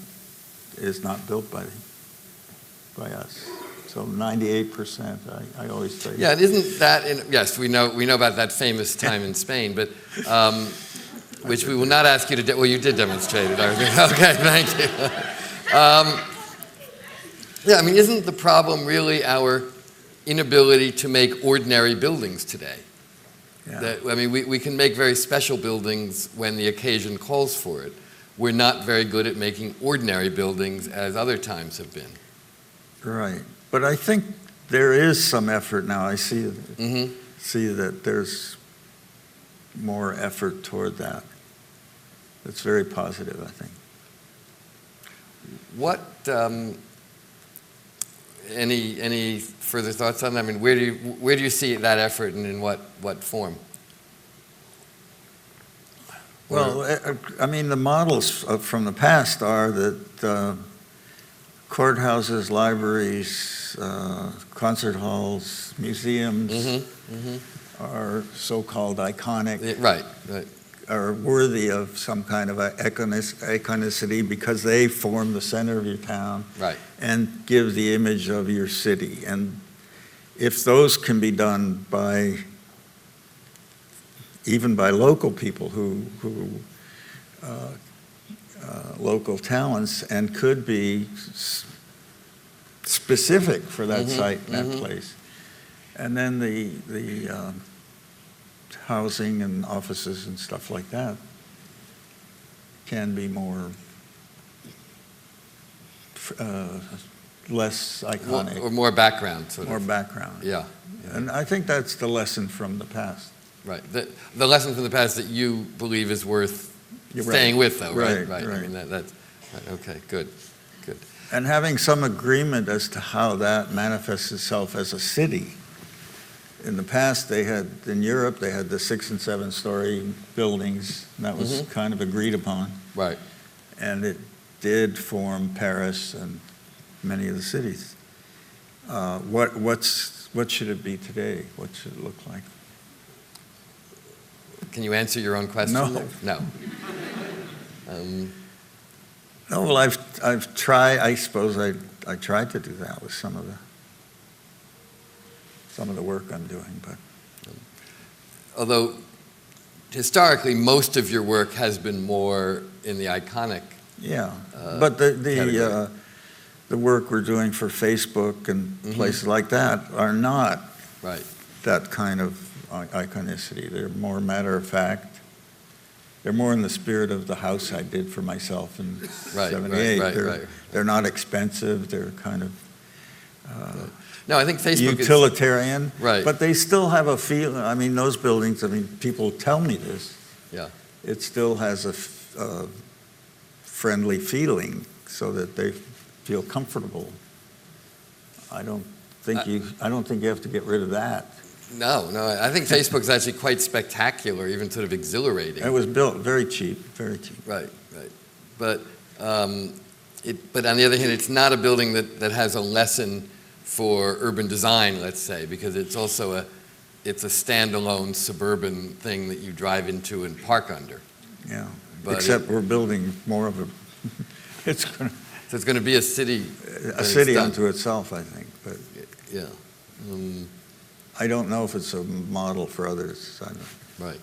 Speaker 3: is not built by us. So 98%, I always say.
Speaker 2: Yeah, isn't that, yes, we know about that famous time in Spain, but which we will not ask you to, well, you did demonstrate it. Okay, thank you. Yeah, I mean, isn't the problem really our inability to make ordinary buildings today?
Speaker 3: Yeah.
Speaker 2: That, I mean, we can make very special buildings when the occasion calls for it. We're not very good at making ordinary buildings as other times have been.
Speaker 3: Right. But I think there is some effort now. I see that there's more effort toward that. It's very positive, I think.
Speaker 2: What, any further thoughts on that? I mean, where do you see that effort, and in what form?
Speaker 3: Well, I mean, the models from the past are that courthouses, libraries, concert halls, museums are so-called iconic.
Speaker 2: Right.
Speaker 3: Are worthy of some kind of iconicity because they form the center of your town.
Speaker 2: Right.
Speaker 3: And give the image of your city. And if those can be done even by local people who local talents, and could be specific for that site and that place. And then the housing and offices and stuff like that can be more less iconic.
Speaker 2: Or more background, sort of.
Speaker 3: More background.
Speaker 2: Yeah.
Speaker 3: And I think that's the lesson from the past.
Speaker 2: Right. The lesson from the past that you believe is worth staying with, though, right? Right. I mean, that's okay, good.
Speaker 3: And having some agreement as to how that manifests itself as a city. In the past, in Europe, they had the 6- and 7-story buildings, and that was kind of agreed upon.
Speaker 2: Right.
Speaker 3: And it did form Paris and many of the cities. What should it be today? What should it look like?
Speaker 2: Can you answer your own question?
Speaker 3: No.
Speaker 2: No.
Speaker 3: No, well, I've tried. I suppose I tried to do that with some of the work I'm doing, but
Speaker 2: although historically most of your work has been more in the iconic.
Speaker 3: Yeah, but the work we're doing for Facebook and places like that are not
Speaker 2: right.
Speaker 3: that kind of iconicity. They're more matter of fact. They're more in the spirit of the house I did for myself in '78. They're not expensive. They're kind of
Speaker 2: no, I think Facebook
Speaker 3: utilitarian.
Speaker 2: Right.
Speaker 3: But they still have a feel. I mean, those buildings. I mean, people tell me this.
Speaker 2: Yeah.
Speaker 3: It still has a friendly feeling, so that they feel comfortable. I don't think you have to get rid of that.
Speaker 2: No, I think Facebook's actually quite spectacular, even sort of exhilarating.
Speaker 3: It was built very cheap, very cheap.
Speaker 2: Right. But on the other hand, it's not a building that has a lesson for urban design, let's say, because it's also it's a standalone suburban thing that you drive into and park under.
Speaker 3: Yeah.
Speaker 2: But
Speaker 3: except we're building more of a. It's
Speaker 2: going to be a city.
Speaker 3: A city unto itself, I think. But
Speaker 2: yeah.
Speaker 3: I don't know if it's a model for others.
Speaker 2: Right.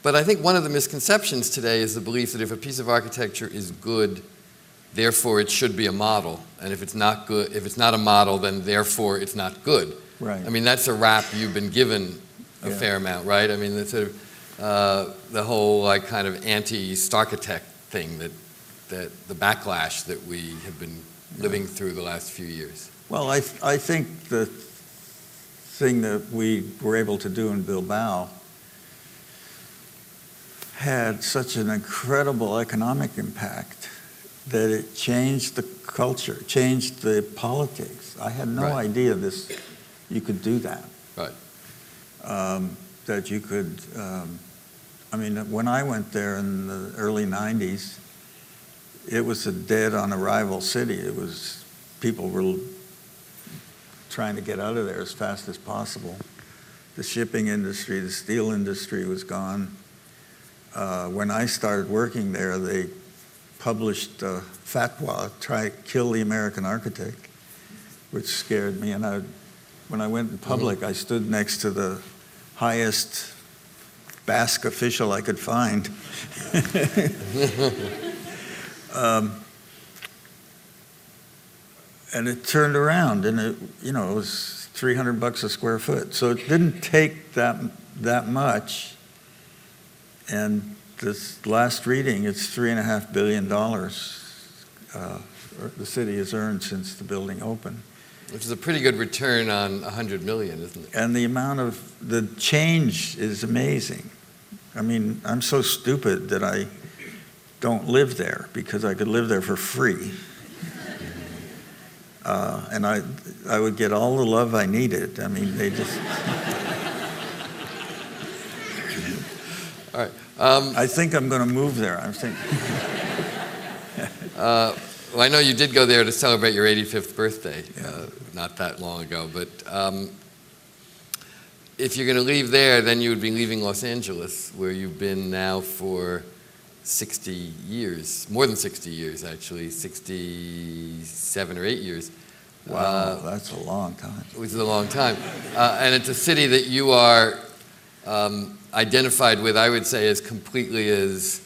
Speaker 2: But I think one of the misconceptions today is the belief that if a piece of architecture is good, therefore it should be a model, and if it's not good, if it's not a model, then therefore it's not good.
Speaker 3: Right.
Speaker 2: I mean, that's a rap you've been given a fair amount, right? I mean, the sort of the whole like kind of anti-starchitect thing that the backlash that we have been living through the last few years.
Speaker 3: Well, I think the thing that we were able to do in Bilbao had such an incredible economic impact that it changed the culture, changed the politics. I had no idea you could do that.
Speaker 2: Right.
Speaker 3: That you could, I mean, when I went there in the early 90s, it was a dead on arrival city. People were trying to get out of there as fast as possible. The shipping industry, the steel industry was gone. When I started working there, they published a fatwa, kill the American architect, which scared me. And when I went in public, I stood next to the highest Basque official I could find. And it turned around, and it was $300 a square foot. So it didn't take that much. And this last reading, it's $3.5 billion the city has earned since the building opened.
Speaker 2: Which is a pretty good return on $100 million, isn't it?
Speaker 3: And the amount of the change is amazing. I mean, I'm so stupid that I don't live there, because I could live there for free. And I would get all the love I needed. I mean, they just...
Speaker 2: All right.
Speaker 3: I think I'm going to move there. I'm thinking...
Speaker 2: Well, I know you did go there to celebrate your 85th birthday not that long ago, but if you're going to leave there, then you would be leaving Los Angeles, where you've been now for 60 years, more than 60 years, actually, 67 or 8 years.
Speaker 3: Wow, that's a long time.
Speaker 2: Which is a long time. And it's a city that you are identified with, I would say, as completely as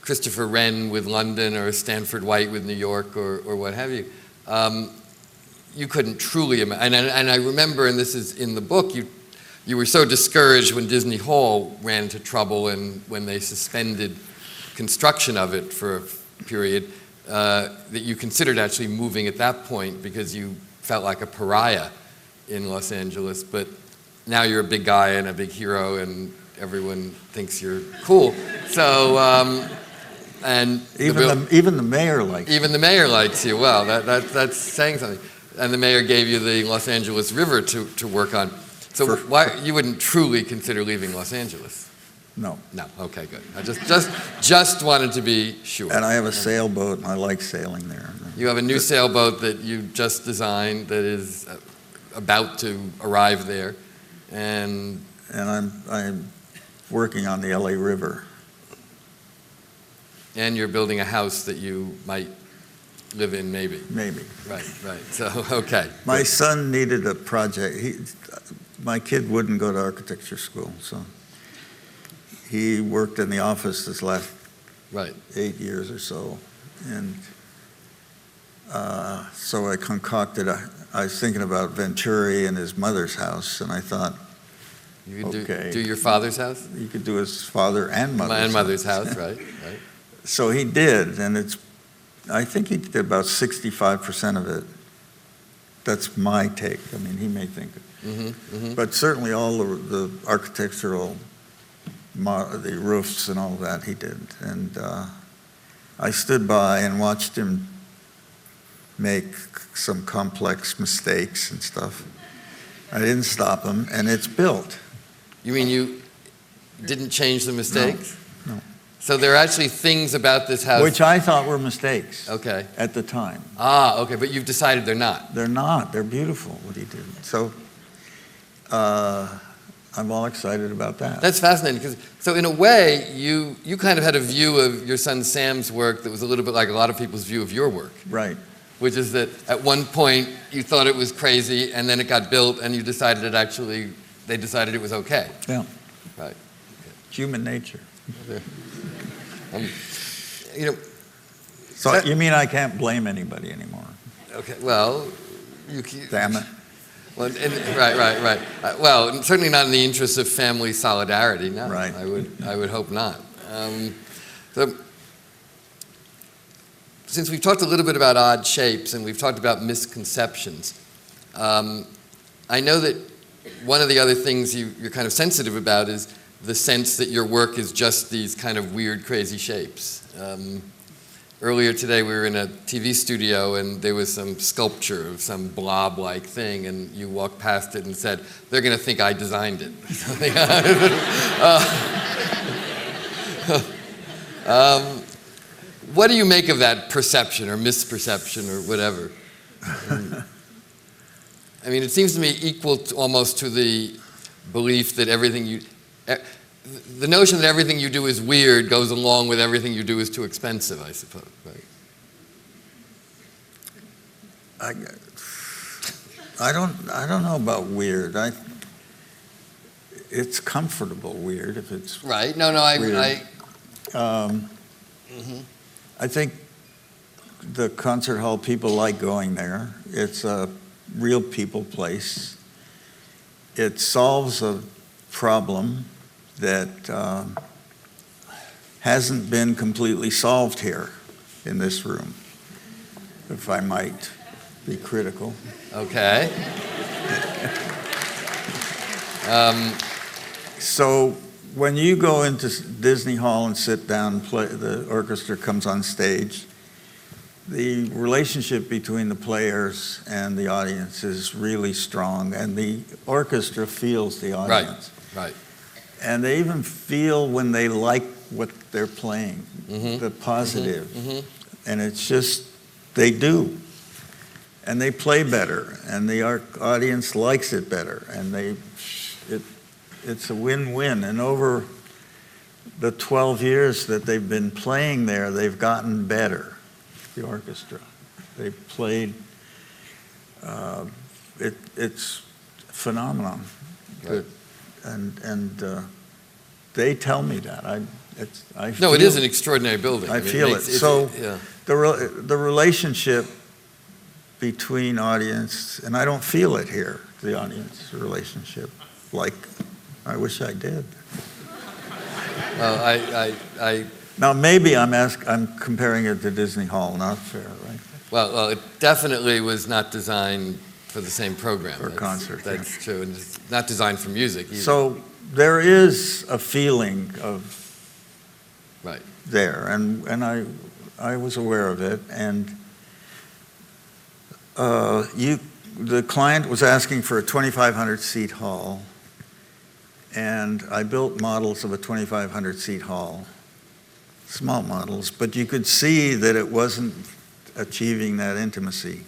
Speaker 2: Christopher Wren with London or Stanford White with New York or what have you. You couldn't truly imagine. And I remember, and this is in the book, you were so discouraged when Disney Hall ran into trouble and when they suspended construction of it for a period, that you considered actually moving at that point because you felt like a pariah in Los Angeles. But now you're a big guy and a big hero and everyone thinks you're cool. So, and
Speaker 3: even the mayor likes you.
Speaker 2: Even the mayor likes you. Well, that's saying something. And the mayor gave you the Los Angeles River to work on. So why you wouldn't truly consider leaving Los Angeles?
Speaker 3: No.
Speaker 2: No. Okay, good. I just wanted to be sure.
Speaker 3: And I have a sailboat, and I like sailing there.
Speaker 2: You have a new sailboat that you just designed that is about to arrive there, and I'm working on the LA River. And you're building a house that you might live in, maybe.
Speaker 3: Maybe.
Speaker 2: Right. So, okay.
Speaker 3: My son needed a project. My kid wouldn't go to architecture school, so he worked in the office this last 8 years or so. And So I concocted I was thinking about Venturi and his mother's house, and I thought,
Speaker 2: You could
Speaker 3: Okay.
Speaker 2: do your father's house?
Speaker 3: you could do his father and mother's
Speaker 2: My mother's house, right?
Speaker 3: So he did, and I think he did about 65% of it. That's my take. I mean, he may think it. But certainly all the architectural, the roofs and all that, he did. And I stood by and watched him make some complex mistakes and stuff. I didn't stop him, and it's built.
Speaker 2: You mean you didn't change the mistakes?
Speaker 3: No.
Speaker 2: So there are actually things about this house.
Speaker 3: Which I thought were mistakes
Speaker 2: Okay.
Speaker 3: at the time.
Speaker 2: Okay, but you've decided they're not.
Speaker 3: They're not. They're beautiful, what he did. So I'm all excited about that.
Speaker 2: That's fascinating because, so in a way, you kind of had a view of your son Sam's work that was a little bit like a lot of people's view of your work,
Speaker 3: Right.
Speaker 2: which is that at one point you thought it was crazy and then it got built and you decided they decided it was okay.
Speaker 3: Yeah.
Speaker 2: Right.
Speaker 3: Human nature.
Speaker 2: You know,
Speaker 3: So you mean I can't blame anybody anymore?
Speaker 2: okay, well,
Speaker 3: Damn it.
Speaker 2: Well, right. Well, certainly not in the interest of family solidarity. No,
Speaker 3: Right.
Speaker 2: I would hope not. So, since we've talked a little bit about odd shapes and we've talked about misconceptions, I know that one of the other things you're kind of sensitive about is the sense that your work is just these kind of weird, crazy shapes. Earlier today, we were in a TV studio, and there was some sculpture of some blob-like thing, and you walked past it and said, "They're going to think I designed it." What do you make of that perception or misperception or whatever? I mean, it seems to me equal almost to the belief that the notion that everything you do is weird goes along with everything you do is too expensive, I suppose, right?
Speaker 3: I don't know about weird. It's comfortable weird if it's
Speaker 2: Right. No,
Speaker 3: weird. I think the concert hall, people like going there. It's a real people place. It solves a problem that hasn't been completely solved here in this room, if I might be critical.
Speaker 2: Okay.
Speaker 3: So when you go into Disney Hall and sit down, the orchestra comes on stage, the relationship between the players and the audience is really strong, and the orchestra feels the audience.
Speaker 2: Right.
Speaker 3: And they even feel when they like what they're playing, the positive. And it's just, they do. And they play better, and the audience likes it better, and it's a win-win. And over the 12 years that they've been playing there, they've gotten better, the orchestra. They've played, it's phenomenon.
Speaker 2: Right.
Speaker 3: And they tell me that.
Speaker 2: No, it is an extraordinary building.
Speaker 3: I feel it. So
Speaker 2: yeah.
Speaker 3: the relationship between audience, and I don't feel it here, the audience relationship, like I wish I did.
Speaker 2: Well,
Speaker 3: Now maybe I'm comparing it to Disney Hall, not fair, right?
Speaker 2: Well, it definitely was not designed for the same program.
Speaker 3: For concert.
Speaker 2: That's true, and it's not designed for music either.
Speaker 3: So there is a feeling of
Speaker 2: Right.
Speaker 3: there, and I was aware of it, and the client was asking for a 2,500 seat hall, and I built models of a 2,500 seat hall, small models, but you could see that it wasn't achieving that intimacy.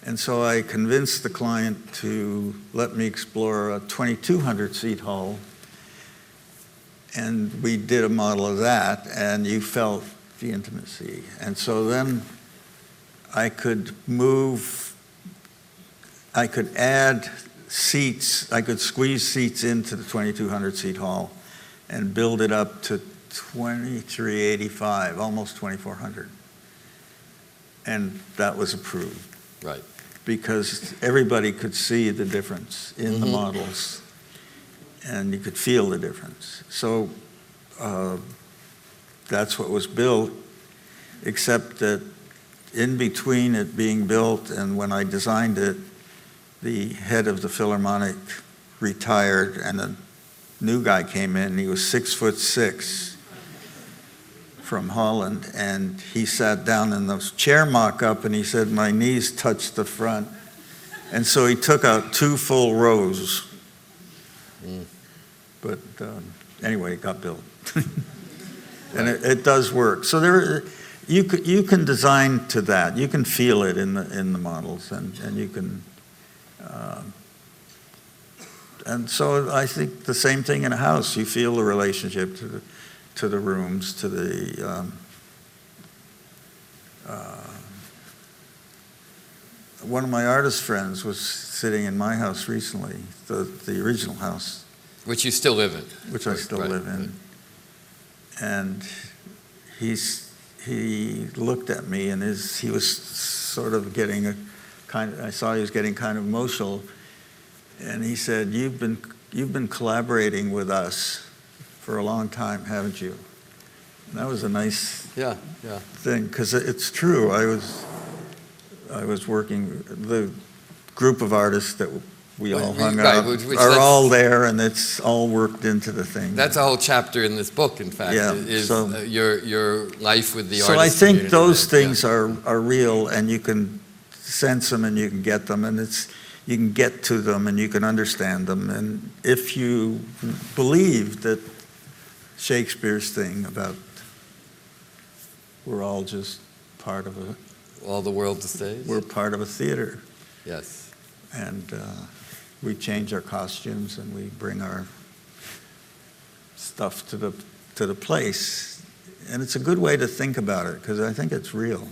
Speaker 3: And so I convinced the client to let me explore a 2,200 seat hall, and we did a model of that, and you felt the intimacy. And so then I could add seats, I could squeeze seats into the 2,200 seat hall and build it up to 2,385, almost 2,400. And that was approved.
Speaker 2: Right.
Speaker 3: Because everybody could see the difference in the models, and you could feel the difference. So that's what was built, except that in between it being built and when I designed it, the head of the Philharmonic retired, and a new guy came in. He was 6'6" from Holland, and he sat down in the chair mock-up, and he said, "My knees touched the front." And so he took out 2 full rows. But anyway, it got built. And it does work. So you can design to that. You can feel it in the models, and you can. And so I think the same thing in a house. You feel the relationship to the rooms, to the one of my artist friends was sitting in my house recently, the original house,
Speaker 2: Which you still live in.
Speaker 3: which I still live in, and he looked at me, and he was sort of getting I saw he was getting kind of emotional, and he said, "You've been collaborating with us for a long time, haven't you?" And that was a nice thing, because it's true. I was working, the group of artists that we all hung out are all there, and it's all worked into the thing.
Speaker 2: That's a whole chapter in this book, in fact, is your life with the artist.
Speaker 3: So I think those things are real, and you can sense them, and you can get them, and you can get to them, and you can understand them. And if you believe that Shakespeare's thing about we're all just part of
Speaker 2: all the world the stage.
Speaker 3: We're part of a theater.
Speaker 2: Yes.
Speaker 3: And we change our costumes, and we bring our stuff to the place. And it's a good way to think about it, because I think it's real.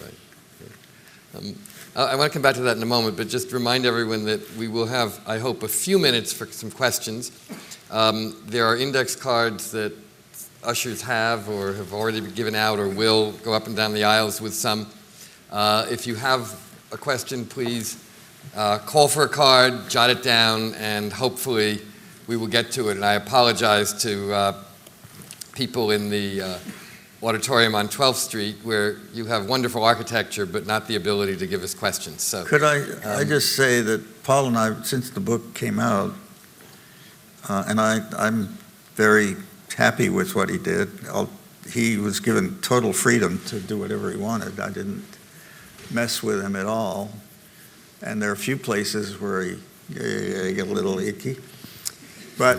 Speaker 2: Right. I want to come back to that in a moment, but just remind everyone that we will have, I hope, a few minutes for some questions. There are index cards that ushers have or have already been given out or will go up and down the aisles with some. If you have a question, please call for a card, jot it down, and hopefully we will get to it. And I apologize to people in the auditorium on 12th Street, where you have wonderful architecture but not the ability to give us questions. So
Speaker 3: could I just say that Paul and I, since the book came out, and I'm very happy with what he did. He was given total freedom to do whatever he wanted. I didn't mess with him at all. And there are a few places where he get a little icky. But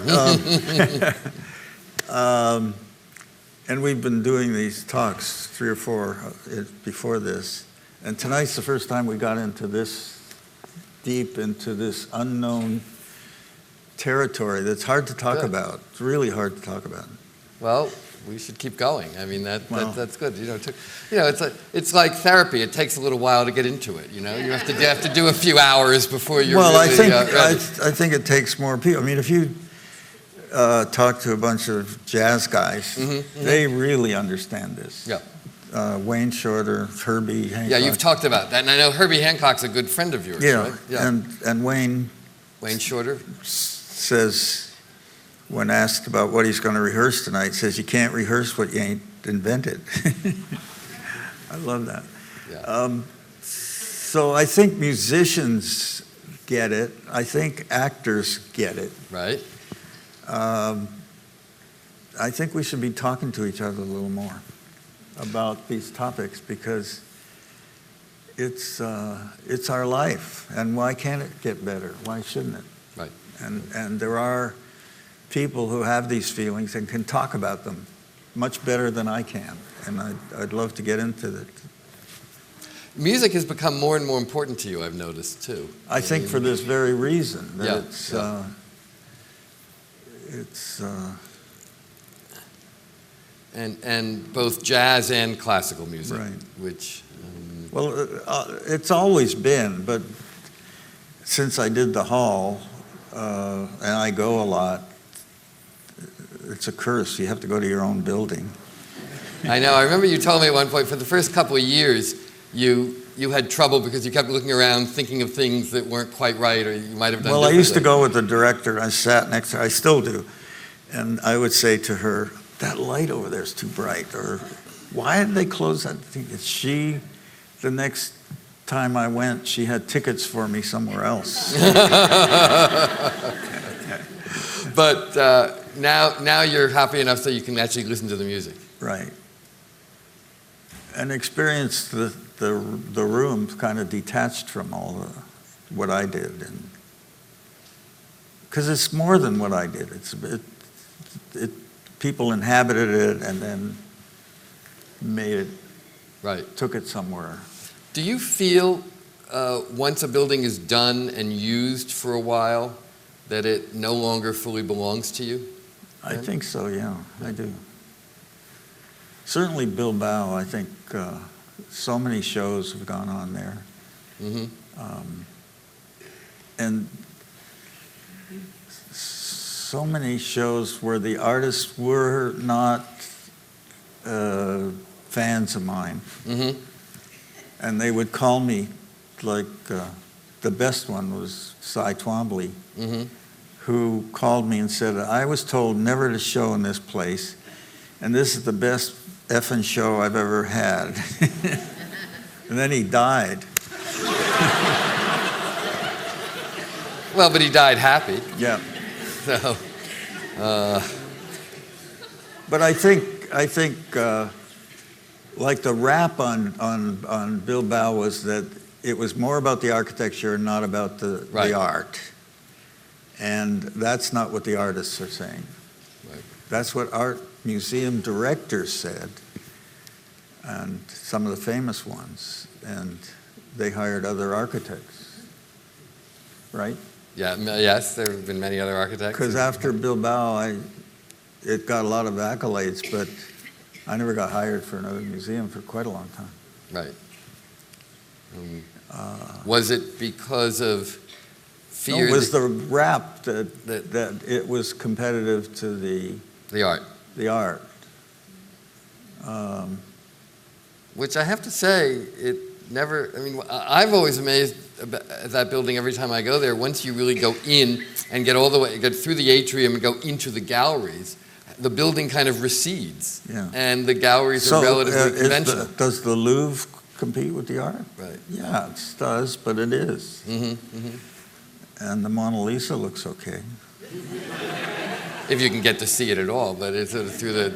Speaker 3: and we've been doing these talks, 3 or 4 before this. And tonight's the first time we got into this deep into this unknown territory that's hard to talk about. It's really hard to talk about.
Speaker 2: Well, we should keep going. I mean, that's good. It's like therapy. It takes a little while to get into it. You have to do a few hours before you're really ready.
Speaker 3: I think it takes more people. I mean, if you talk to a bunch of jazz guys, they really understand this.
Speaker 2: Yeah.
Speaker 3: Wayne Shorter, Herbie Hancock.
Speaker 2: Yeah, you've talked about that, and I know Herbie Hancock's a good friend of yours.
Speaker 3: Yeah,
Speaker 2: right? Yeah.
Speaker 3: And Wayne
Speaker 2: Shorter
Speaker 3: says, when asked about what he's going to rehearse tonight, says, "You can't rehearse what you ain't invented." I love that.
Speaker 2: Yeah.
Speaker 3: So I think musicians get it. I think actors get it.
Speaker 2: Right.
Speaker 3: I think we should be talking to each other a little more about these topics, because it's our life, and why can't it get better? Why shouldn't it?
Speaker 2: Right.
Speaker 3: And there are people who have these feelings and can talk about them much better than I can, and I'd love to get into it.
Speaker 2: Music has become more and more important to you, I've noticed, too.
Speaker 3: I think for this very reason, that
Speaker 2: Yeah,
Speaker 3: it's
Speaker 2: and both jazz and classical music,
Speaker 3: Right.
Speaker 2: which
Speaker 3: well, it's always been, but since I did the hall, and I go a lot, it's a curse. You have to go to your own building.
Speaker 2: I know. I remember you told me at one point, for the first couple of years, you had trouble because you kept looking around thinking of things that weren't quite right, or you might have done
Speaker 3: Well, I used to
Speaker 2: differently.
Speaker 3: go with the director. I sat next to her. I still do. And I would say to her, that light over there is too bright. Or why did they close that thing? The next time I went, she had tickets for me somewhere else.
Speaker 2: But now you're happy enough so you can actually listen to the music.
Speaker 3: Right. And experience the room kind of detached from all what I did. Because it's more than what I did. People inhabited it and then made it,
Speaker 2: Right.
Speaker 3: took it somewhere.
Speaker 2: Do you feel once a building is done and used for a while that it no longer fully belongs to you?
Speaker 3: I think so, yeah, I do. Certainly Bilbao, I think so many shows have gone on there.
Speaker 2: Mm-hmm.
Speaker 3: And so many shows where the artists were not fans of mine.
Speaker 2: Mm-hmm.
Speaker 3: And they would call me, like the best one was Cy Twombly,
Speaker 2: Mm-hmm.
Speaker 3: who called me and said, I was told never to show in this place, and this is the best effing show I've ever had. And then he died.
Speaker 2: Well, but he died happy.
Speaker 3: Yeah.
Speaker 2: So,
Speaker 3: But I think like the rap on Bilbao was that it was more about the architecture and not about the
Speaker 2: Right.
Speaker 3: art. And that's not what the artists are saying.
Speaker 2: Right.
Speaker 3: That's what art museum directors said, and some of the famous ones. And they hired other architects, right?
Speaker 2: yeah, yes, there have been many other architects.
Speaker 3: Because after Bilbao, it got a lot of accolades, but I never got hired for another museum for quite a long time.
Speaker 2: Right. Was it because of fear?
Speaker 3: It was
Speaker 2: that-
Speaker 3: the rap that it was competitive to
Speaker 2: the art.
Speaker 3: the art.
Speaker 2: Which I have to say, it never, I mean, I'm always amazed at that building every time I go there. Once you really go in and get all the way, get through the atrium and go into the galleries, the building kind of recedes.
Speaker 3: Yeah.
Speaker 2: And the galleries are relatively conventional.
Speaker 3: Does the Louvre compete with the art?
Speaker 2: Right.
Speaker 3: Yeah, it does, but it is.
Speaker 2: Mm-hmm, mm-hmm.
Speaker 3: And the Mona Lisa looks okay.
Speaker 2: If you can get to see it at all, but it's sort of through the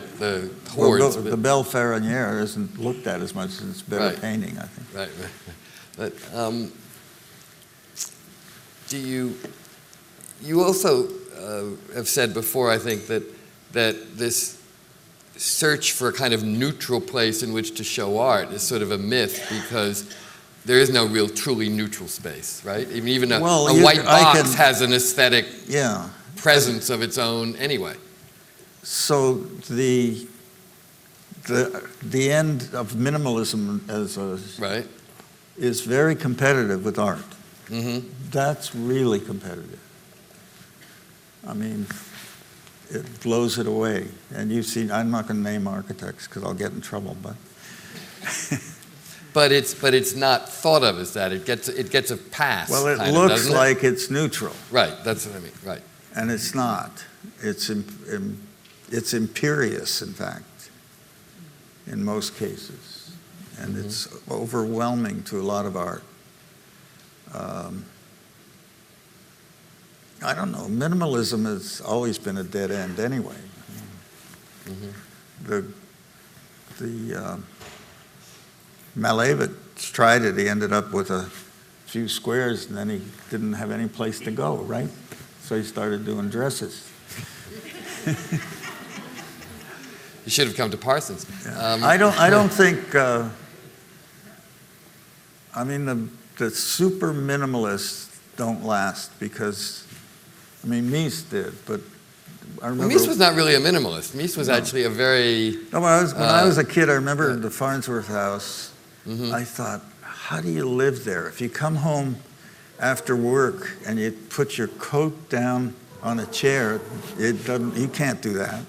Speaker 3: Well,
Speaker 2: hordes.
Speaker 3: the Belle Ferronnière isn't looked at as much as it's better
Speaker 2: Right.
Speaker 3: painting, I think.
Speaker 2: Right. But do you also have said before, I think, that this search for a kind of neutral place in which to show art is sort of a myth because there is no real truly neutral space, right? Even a white box has an aesthetic
Speaker 3: Yeah.
Speaker 2: presence of its own anyway.
Speaker 3: So the end of minimalism
Speaker 2: Right?
Speaker 3: is very competitive with art.
Speaker 2: Mm-hmm.
Speaker 3: That's really competitive. I mean, it blows it away. And you've seen, I'm not going to name architects because I'll get in trouble, but
Speaker 2: But it's not thought of as that. It gets a pass.
Speaker 3: well, it
Speaker 2: kind of,
Speaker 3: looks
Speaker 2: doesn't it?
Speaker 3: like it's neutral,
Speaker 2: Right. That's what I mean. Right.
Speaker 3: and it's not. It's imperious, in fact, in most cases, and it's overwhelming to a lot of art. I don't know. Minimalism has always been a dead end anyway. The Malevich tried it. He ended up with a few squares, and then he didn't have any place to go, right? So he started doing dresses.
Speaker 2: You should have come to Parsons.
Speaker 3: I don't think. I mean, the super minimalists don't last because, I mean, Mies did, but I remember.
Speaker 2: Mies was not really a minimalist. Mies was actually a very.
Speaker 3: No, when I was a kid, I remember the Farnsworth House. I thought, how do you live there? If you come home after work and you put your coat down on a chair, you can't do that.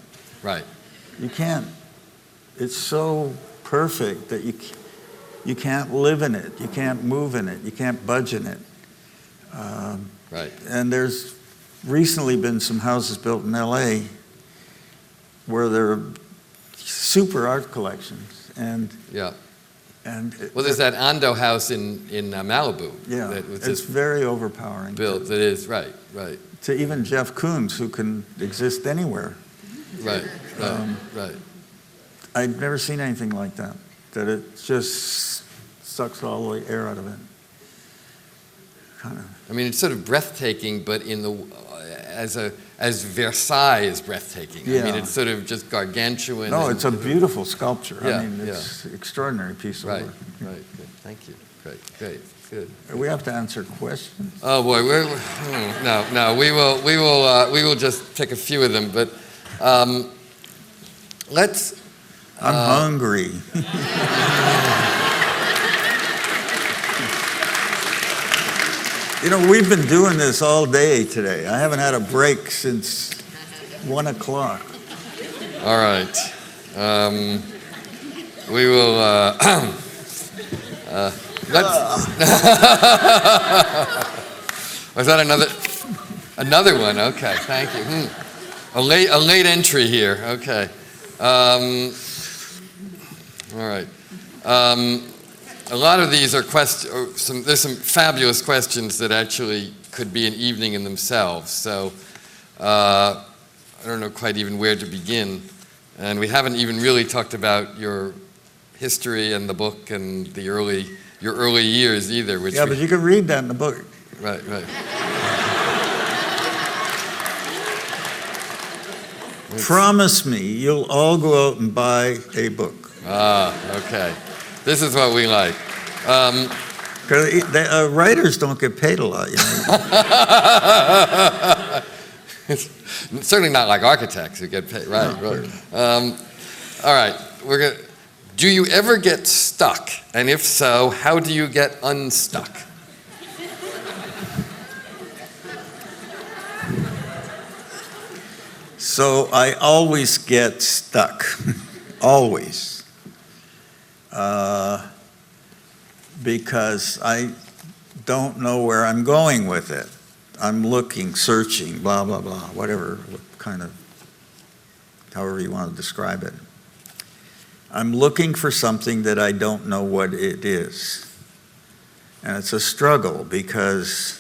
Speaker 2: Right.
Speaker 3: You can't. It's so perfect that you can't live in it, you can't move in it, you can't budge in it.
Speaker 2: Right.
Speaker 3: And there's recently been some houses built in LA where there are super art collections.
Speaker 2: Yeah.
Speaker 3: And
Speaker 2: Well, there's that Ando house in Malibu.
Speaker 3: yeah,
Speaker 2: that was
Speaker 3: it's
Speaker 2: just
Speaker 3: very overpowering.
Speaker 2: built. That is right.
Speaker 3: To even Jeff Koons, who can exist anywhere.
Speaker 2: Right.
Speaker 3: I'd never seen anything like that. That it just sucks all the air out of it. Kind of.
Speaker 2: I mean, it's sort of breathtaking, but as Versailles is breathtaking.
Speaker 3: Yeah.
Speaker 2: I mean, it's sort of just gargantuan.
Speaker 3: No, it's a beautiful sculpture.
Speaker 2: Yeah,
Speaker 3: I mean, it's an extraordinary piece of
Speaker 2: Right.
Speaker 3: work.
Speaker 2: Good. Thank you. Great. Good.
Speaker 3: We have to answer questions.
Speaker 2: Oh boy, no. We will just pick a few of them, but let's.
Speaker 3: I'm hungry. You know, we've been doing this all day today. I haven't had a break since 1 o'clock.
Speaker 2: All right. We will. Let's. Was that another one? Okay, thank you. A late entry here. Okay. All right. A lot of these are there's some fabulous questions that actually could be an evening in themselves. So I don't know quite even where to begin. And we haven't even really talked about your history and the book and your early years either.
Speaker 3: But you can read that in the book.
Speaker 2: Right.
Speaker 3: Promise me you'll all go out and buy a book.
Speaker 2: Okay. This is what we like.
Speaker 3: Because writers don't get paid a lot, you know.
Speaker 2: It's certainly not like architects who get paid. Right. All right. Do you ever get stuck? And if so, how do you get unstuck?
Speaker 3: So I always get stuck. Always. Because I don't know where I'm going with it. I'm looking, searching, blah, blah, blah, whatever however you want to describe it. I'm looking for something that I don't know what it is. And it's a struggle because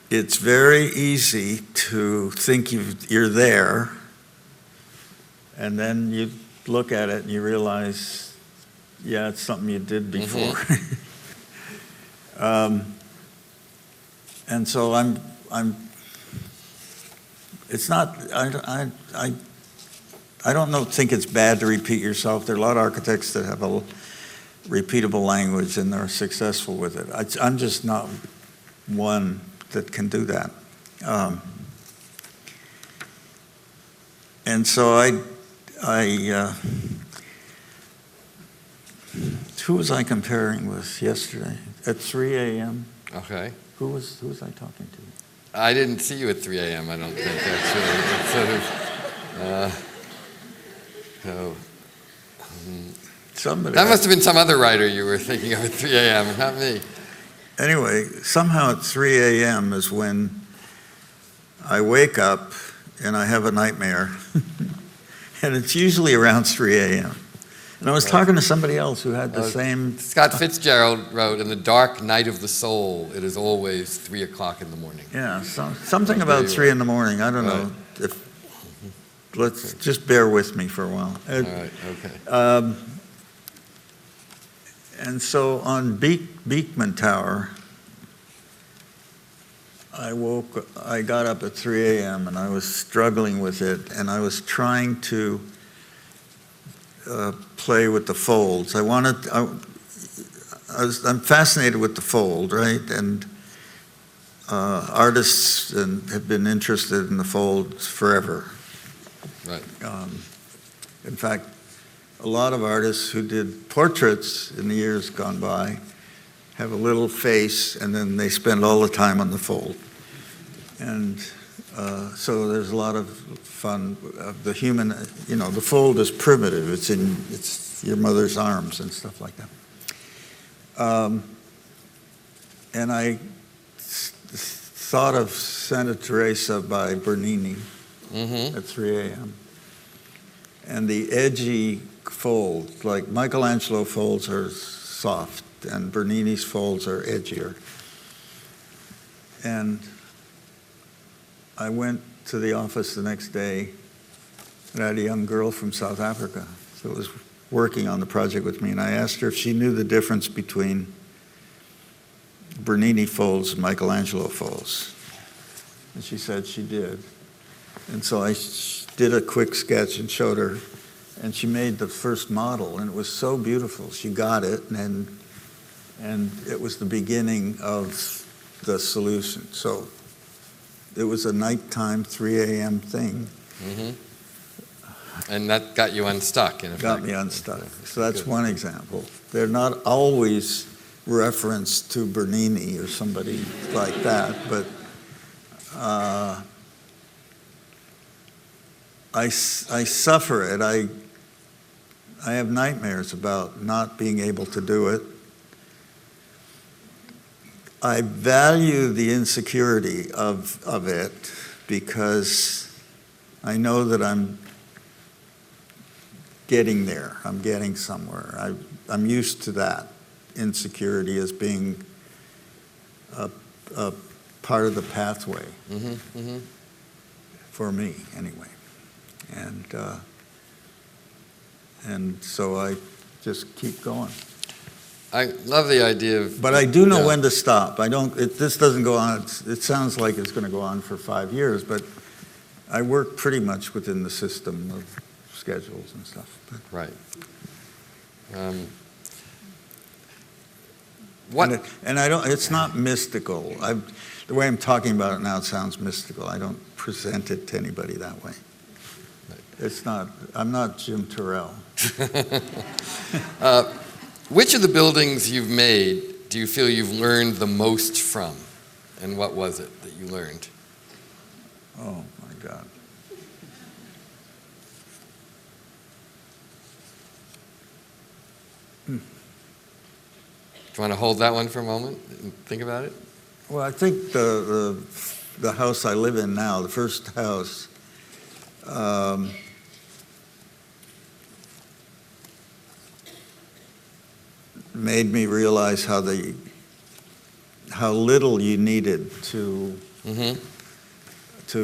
Speaker 3: it's very easy to think you're there, and then you look at it and you realize, yeah, it's something you did before. And so it's not, I don't think it's bad to repeat yourself. There are a lot of architects that have a repeatable language and they're successful with it. I'm just not one that can do that. And so who was I comparing with yesterday? At 3 a.m.?
Speaker 2: Okay.
Speaker 3: Who was I talking to?
Speaker 2: I didn't see you at 3 a.m., I don't think, actually. It's sort of,
Speaker 3: Somebody.
Speaker 2: that must have been some other writer you were thinking of at 3 a.m., not me.
Speaker 3: Anyway, somehow at 3 a.m. is when I wake up and I have a nightmare. And it's usually around 3 a.m. And I was talking to somebody else who had the same.
Speaker 2: Scott Fitzgerald wrote, "In the dark night of the soul, it is always 3 o'clock in the morning."
Speaker 3: Yeah, something about 3 in the morning. I don't know. Let's just bear with me for a while.
Speaker 2: All right, okay.
Speaker 3: And so on Beekman Tower, I got up at 3 a.m. and I was struggling with it, and I was trying to play with the folds. I'm fascinated with the fold, right? And artists have been interested in the folds forever.
Speaker 2: Right.
Speaker 3: In fact, a lot of artists who did portraits in the years gone by have a little face, and then they spend all the time on the fold. And So there's a lot of fun. The human, the fold is primitive. It's your mother's arms and stuff like that. And I thought of Santa Teresa by Bernini at 3 a.m. And the edgy folds, like Michelangelo folds are soft, and Bernini's folds are edgier. And I went to the office the next day, and I had a young girl from South Africa that was working on the project with me, and I asked her if she knew the difference between Bernini folds and Michelangelo folds. And she said she did. And so I did a quick sketch and showed her, and she made the first model, and it was so beautiful. She got it, and it was the beginning of the solution. So it was a nighttime 3 a.m. thing.
Speaker 2: And that got you unstuck, in effect.
Speaker 3: Got me unstuck. So that's one example. They're not always referenced to Bernini or somebody like that, but I suffer it. I have nightmares about not being able to do it. I value the insecurity of it because I know that I'm getting there. I'm getting somewhere. I'm used to that insecurity as being a part of the pathway for me, anyway. And so I just keep going.
Speaker 2: I love the idea of...
Speaker 3: But I do know when to stop. This doesn't go on, it sounds like it's going to go on for 5 years, but I work pretty much within the system of schedules and stuff.
Speaker 2: Right.
Speaker 3: And I don't. It's not mystical. The way I'm talking about it now, it sounds mystical. I don't present it to anybody that way. It's not. I'm not Jim Terrell.
Speaker 2: Which of the buildings you've made do you feel you've learned the most from, and what was it that you learned?
Speaker 3: Oh my God.
Speaker 2: Do you want to hold that one for a moment and think about it?
Speaker 3: Well, I think the house I live in now, the first house, made me realize how little you needed to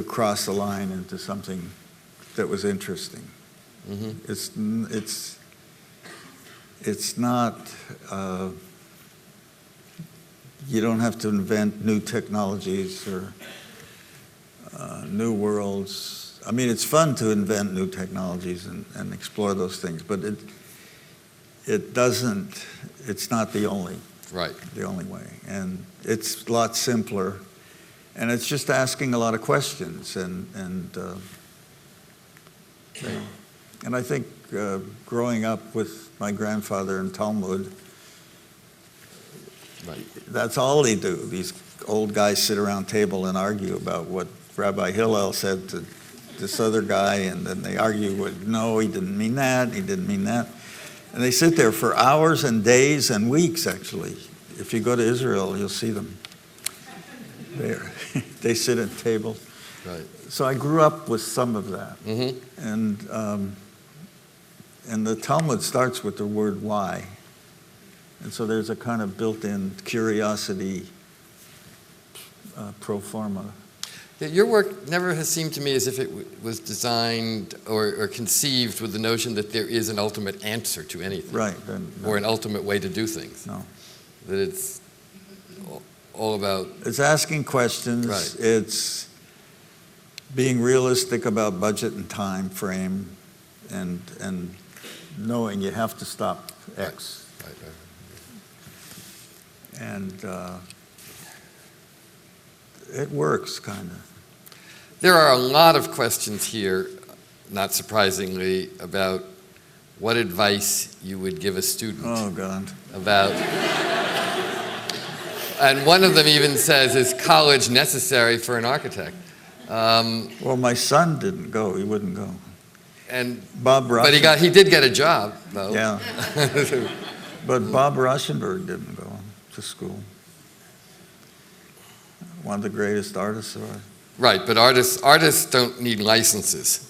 Speaker 3: cross the line into something that was interesting. It's not. You don't have to invent new technologies or new worlds. I mean, it's fun to invent new technologies and explore those things, but it doesn't. It's not the only way, and it's a lot simpler, and it's just asking a lot of questions, and I think growing up with my grandfather in Talmud.
Speaker 2: Right.
Speaker 3: That's all they do. These old guys sit around a table and argue about what Rabbi Hillel said to this other guy, and then they argue with, no, he didn't mean that, he didn't mean that. And they sit there for hours and days and weeks, actually. If you go to Israel, you'll see them. They sit at tables.
Speaker 2: Right.
Speaker 3: So I grew up with some of that. And the Talmud starts with the word why. And so there's a kind of built-in curiosity pro forma.
Speaker 2: Yeah, your work never has seemed to me as if it was designed or conceived with the notion that there is an ultimate answer to anything.
Speaker 3: Right.
Speaker 2: Or an ultimate way to do things.
Speaker 3: No.
Speaker 2: That it's all about...
Speaker 3: It's asking questions.
Speaker 2: Right.
Speaker 3: It's being realistic about budget and time frame and knowing you have to stop X.
Speaker 2: Right.
Speaker 3: And it works, kind of.
Speaker 2: There are a lot of questions here, not surprisingly, about what advice you would give a student.
Speaker 3: Oh, God.
Speaker 2: About... And one of them even says, is college necessary for an architect?
Speaker 3: Well, my son didn't go. He wouldn't go.
Speaker 2: And
Speaker 3: Bob Rush.
Speaker 2: but he did get a job, though.
Speaker 3: Yeah. But Bob Rauschenberg didn't go to school. One of the greatest artists of our...
Speaker 2: Right, but artists don't need licenses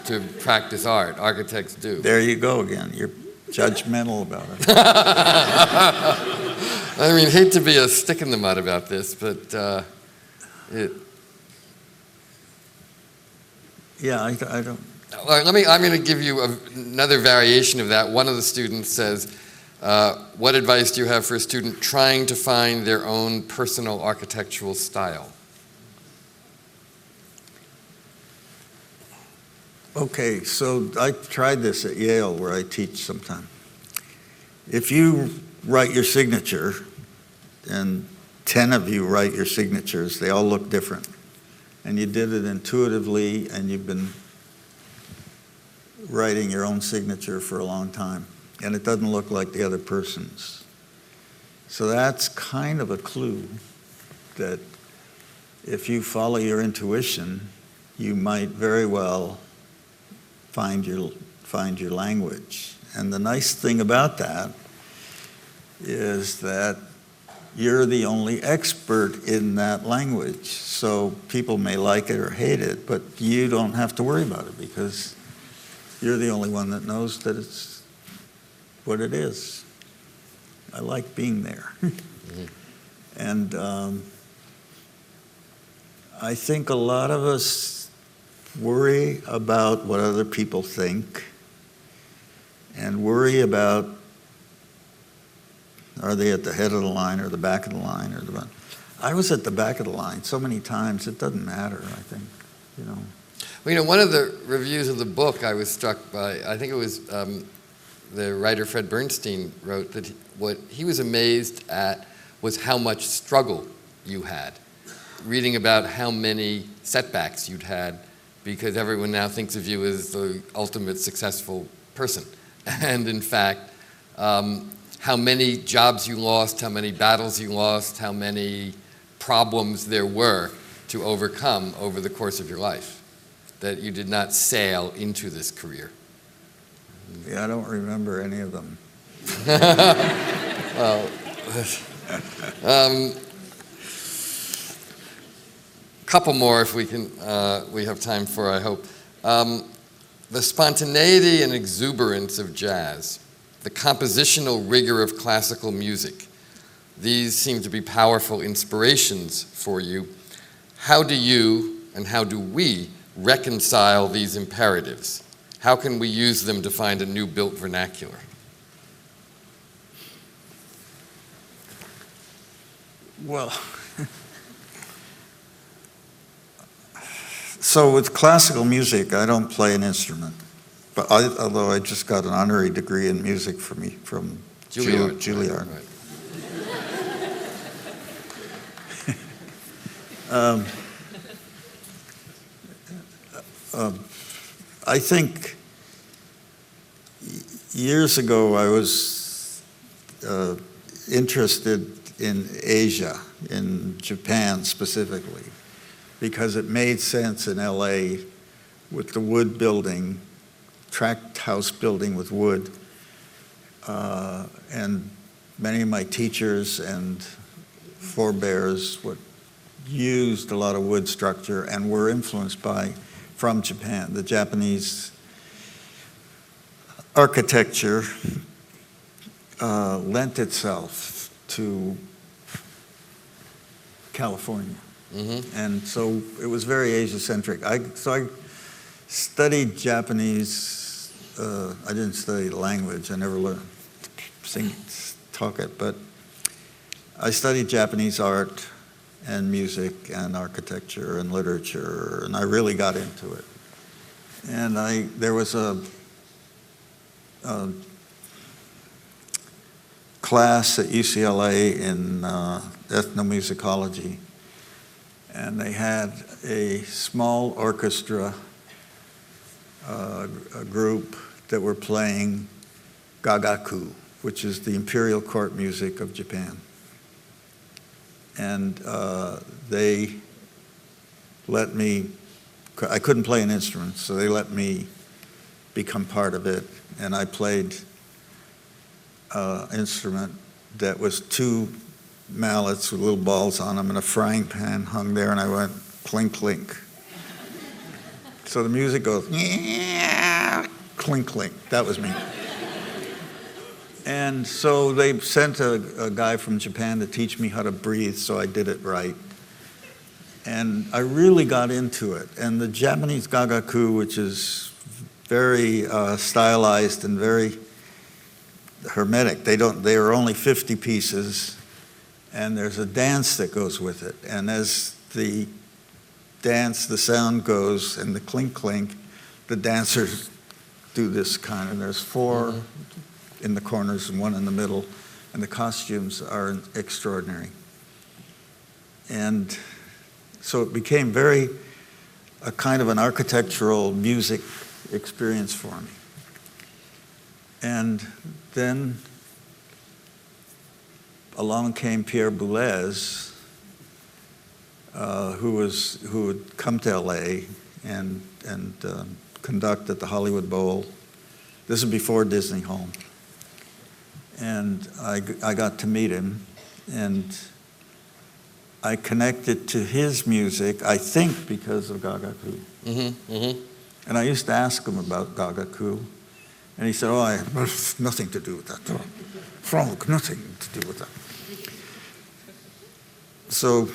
Speaker 2: to practice art. Architects do.
Speaker 3: There you go again. You're judgmental about it.
Speaker 2: I mean, hate to be a stick in the mud about this, but
Speaker 3: Yeah, I don't...
Speaker 2: Well, I'm going to give you another variation of that. One of the students says, what advice do you have for a student trying to find their own personal architectural style?
Speaker 3: Okay, so I tried this at Yale where I teach sometime. If you write your signature, and 10 of you write your signatures, they all look different. And you did it intuitively, and you've been writing your own signature for a long time, and it doesn't look like the other person's. So that's kind of a clue that if you follow your intuition, you might very well find your language. And the nice thing about that is that you're the only expert in that language. So people may like it or hate it, but you don't have to worry about it because you're the only one that knows that it's what it is. I like being there. Mm-hmm. And I think a lot of us worry about what other people think and worry about, are they at the head of the line or the back of the line or the... I was at the back of the line so many times, it doesn't matter, I think, you know.
Speaker 2: Well, one of the reviews of the book I was struck by, I think it was the writer Fred Bernstein wrote that what he was amazed at was how much struggle you had, reading about how many setbacks you'd had because everyone now thinks of you as the ultimate successful person. And in fact, how many jobs you lost, how many battles you lost, how many problems there were to overcome over the course of your life, that you did not sail into this career.
Speaker 3: Yeah, I don't remember any of them.
Speaker 2: Well, couple more if we can, we have time for, I hope. The spontaneity and exuberance of jazz, the compositional rigor of classical music, these seem to be powerful inspirations for you. How do you and how do we reconcile these imperatives? How can we use them to find a new built vernacular?
Speaker 3: Well, so with classical music, I don't play an instrument, but although I just got an honorary degree in music from Juilliard.
Speaker 2: Right.
Speaker 3: I think years ago I was interested in Asia, in Japan specifically, because it made sense in LA with the wood building, tract house building with wood, and many of my teachers and forebears used a lot of wood structure and were influenced from Japan. The Japanese architecture lent itself to California. Mm-hmm. And so it was very Asia-centric. So I studied Japanese. I didn't study the language. I never learned to talk it, but I studied Japanese art and music and architecture and literature, and I really got into it. And there was a class at UCLA in ethnomusicology, and they had a small orchestra, a group that were playing gagaku, which is the imperial court music of Japan. And they let me, I couldn't play an instrument, so they let me become part of it. And I played an instrument that was 2 mallets with little balls on them, and a frying pan hung there, and I went clink, clink. So the music goes, clink, clink. That was me. And so they sent a guy from Japan to teach me how to breathe, so I did it right. And I really got into it. And the Japanese gagaku, which is very stylized and very hermetic, they are only 50 pieces, and there's a dance that goes with it. And as the dance, the sound goes, and the clink, clink, the dancers do this kind, and there's 4 in the corners and 1 in the middle, and the costumes are extraordinary. And so it became a kind of an architectural music experience for me. And then along came Pierre Boulez, who would come to LA and conduct at the Hollywood Bowl. This is before Disney Home. And I got to meet him, and I connected to his music, I think because of Gagaku. And I used to ask him about Gagaku, and he said, oh, I have nothing to do with that. Frank, nothing to do with that. So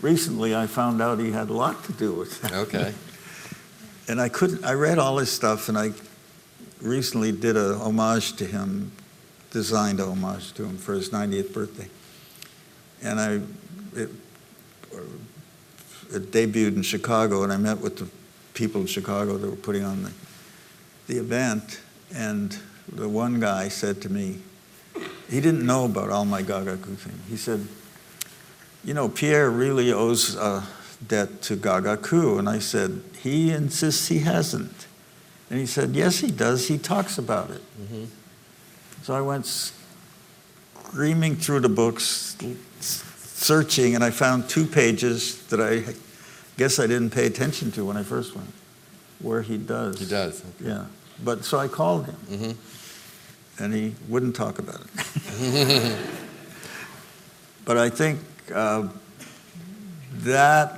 Speaker 3: recently I found out he had a lot to do with that.
Speaker 2: Okay.
Speaker 3: And I read all his stuff, and I recently did a homage to him, designed a homage to him for his 90th birthday. And it debuted in Chicago, and I met with the people in Chicago that were putting on the event, and the one guy said to me, he didn't know about all my Gagaku thing. He said, you know, Pierre really owes a debt to Gagaku. And I said, he insists he hasn't. And he said, yes, he does. He talks about it. So I went screaming through the books, searching, and I found 2 pages that I guess I didn't pay attention to when I first went, where he does.
Speaker 2: He does. Okay.
Speaker 3: Yeah. But so I called him, and he wouldn't talk about it. But I think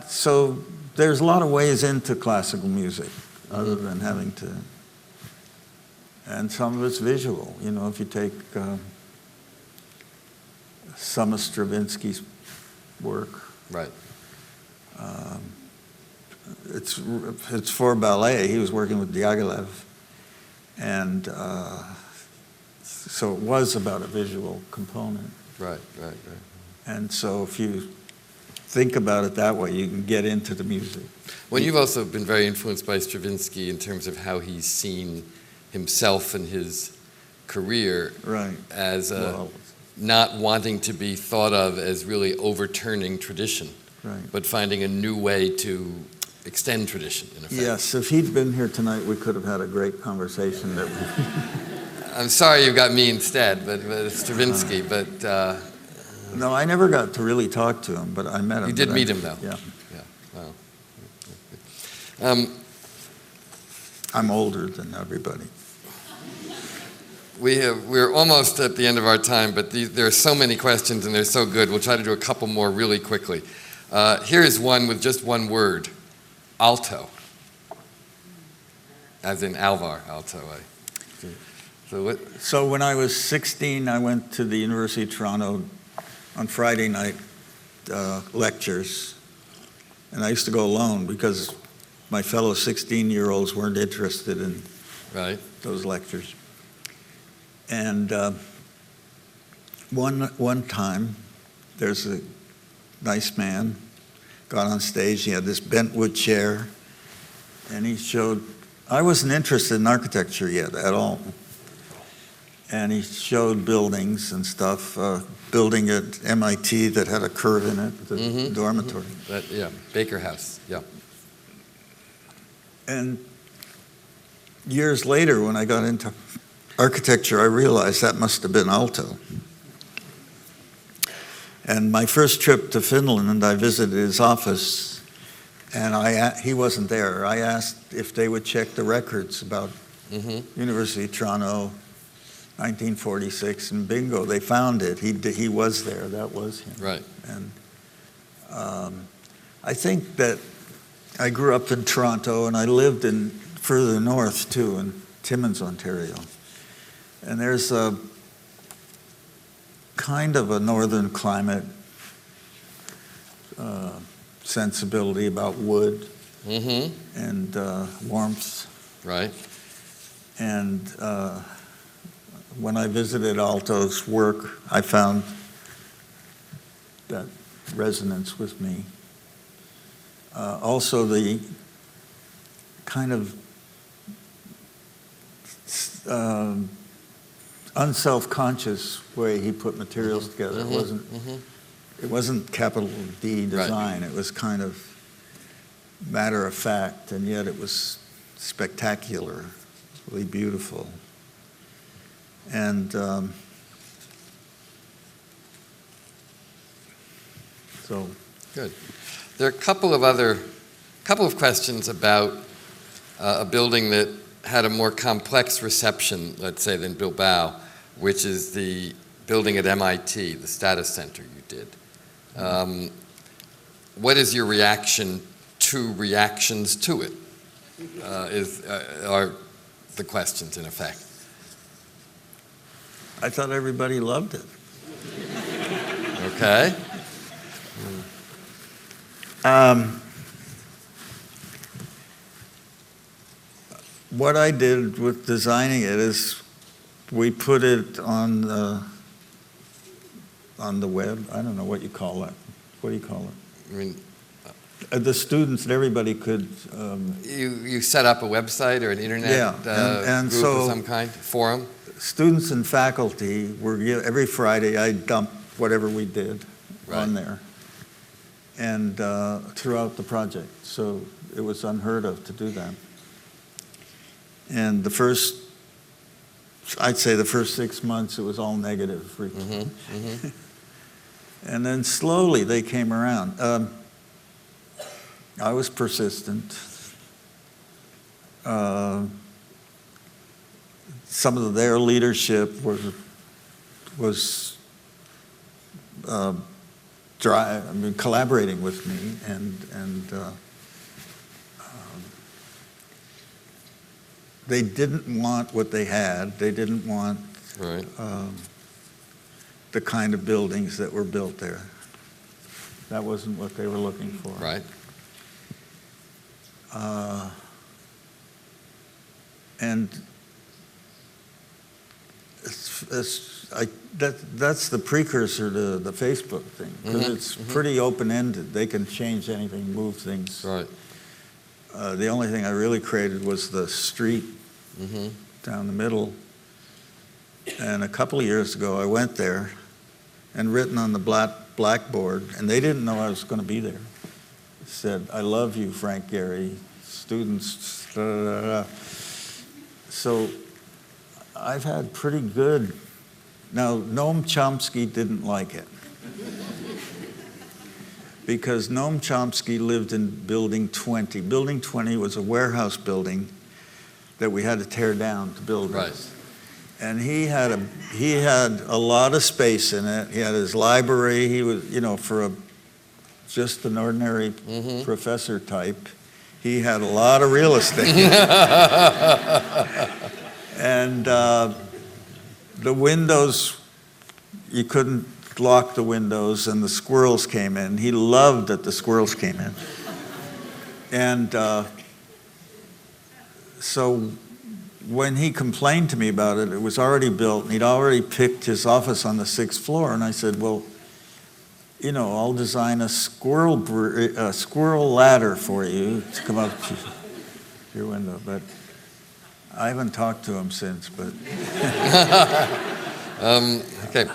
Speaker 3: so there's a lot of ways into classical music other than having to, and some of it's visual. You know, if you take some of Stravinsky's work. Right. It's for ballet. He was working with Diaghilev. And so it was about a visual component. Right. And so if you think about it that way, you can get into the music.
Speaker 2: Well, you've also been very influenced by Stravinsky in terms of how he's seen himself and his career as not wanting to be thought of as really overturning tradition, but finding a new way to extend tradition, in effect.
Speaker 3: Yes, if he'd been here tonight, we could have had a great conversation.
Speaker 2: I'm sorry you got me instead, but it's Stravinsky, but...
Speaker 3: No, I never got to really talk to him, but I met him.
Speaker 2: You did meet him, though?
Speaker 3: Yeah.
Speaker 2: Wow.
Speaker 3: I'm older than everybody.
Speaker 2: We're almost at the end of our time, but there are so many questions and they're so good. We'll try to do a couple more really quickly. Here is one with just one word, alto, as in Alvar Aalto.
Speaker 3: So when I was 16, I went to the University of Toronto on Friday night lectures, and I used to go alone because my fellow 16-year-olds weren't interested in those lectures. And one time, there's a nice man, got on stage, he had this bent wood chair, and he showed, I wasn't interested in architecture yet at all. And he showed buildings and stuff, building at MIT that had a curve in it, the dormitory.
Speaker 2: Baker House,
Speaker 3: And years later, when I got into architecture, I realized that must have been Aalto. And my first trip to Finland, I visited his office, And he wasn't there. I asked if they would check the records about University of Toronto, 1946, and bingo, they found it. He was there. That was him.
Speaker 2: Right.
Speaker 3: And I think that I grew up in Toronto, and I lived in further north too, in Timmins, Ontario. And there's a kind of a northern climate sensibility about wood and warmth.
Speaker 2: Right.
Speaker 3: And when I visited Alto's work, I found that resonance with me. Also, the kind of unself-conscious way he put materials together. It wasn't capital D design. Right. It was kind of matter of fact, and yet it was spectacular, really beautiful. And so.
Speaker 2: Good. There are a couple of questions about a building that had a more complex reception, let's say, than Bilbao, which is the building at MIT, the Status Center you did. What is your reaction to reactions to it? Are the questions, in effect.
Speaker 3: I thought everybody loved it.
Speaker 2: Okay.
Speaker 3: What I did with designing it is we put it on the web. I don't know what you call it. What do you call it?
Speaker 2: I mean,
Speaker 3: the students and everybody could.
Speaker 2: You set up a website or an internet
Speaker 3: and
Speaker 2: group
Speaker 3: so
Speaker 2: of some kind, forum?
Speaker 3: Students and faculty were every Friday I dumped whatever we did on there, and throughout the project. So it was unheard of to do that. And I'd say the first 6 months it was all negative. And then slowly they came around. I was persistent. Some of their leadership was collaborating with me, and they didn't want what they had. They didn't want the kind of buildings that were built there. That wasn't what they were looking for.
Speaker 2: Right.
Speaker 3: And that's the precursor to the Facebook thing, because it's pretty open-ended. They can change anything, move things.
Speaker 2: Right.
Speaker 3: The only thing I really created was the street down the middle. And a couple of years ago, I went there and written on the blackboard, and they didn't know I was going to be there. It said, "I love you, Frank Gehry, students." Da, da, da, da. So I've had pretty good. Now, Noam Chomsky didn't like it, because Noam Chomsky lived in Building 20. Building 20 was a warehouse building that we had to tear down to build this. And he had a lot of space in it. He had his library. He was, for just an ordinary professor type, he had a lot of real estate. And the windows, you couldn't lock the windows, and the squirrels came in. He loved that the squirrels came in. And so when he complained to me about it, it was already built, and he'd already picked his office on the 6th floor. And I said, well, I'll design a squirrel ladder for you to come up to your window. But I haven't talked to him since. But
Speaker 2: okay.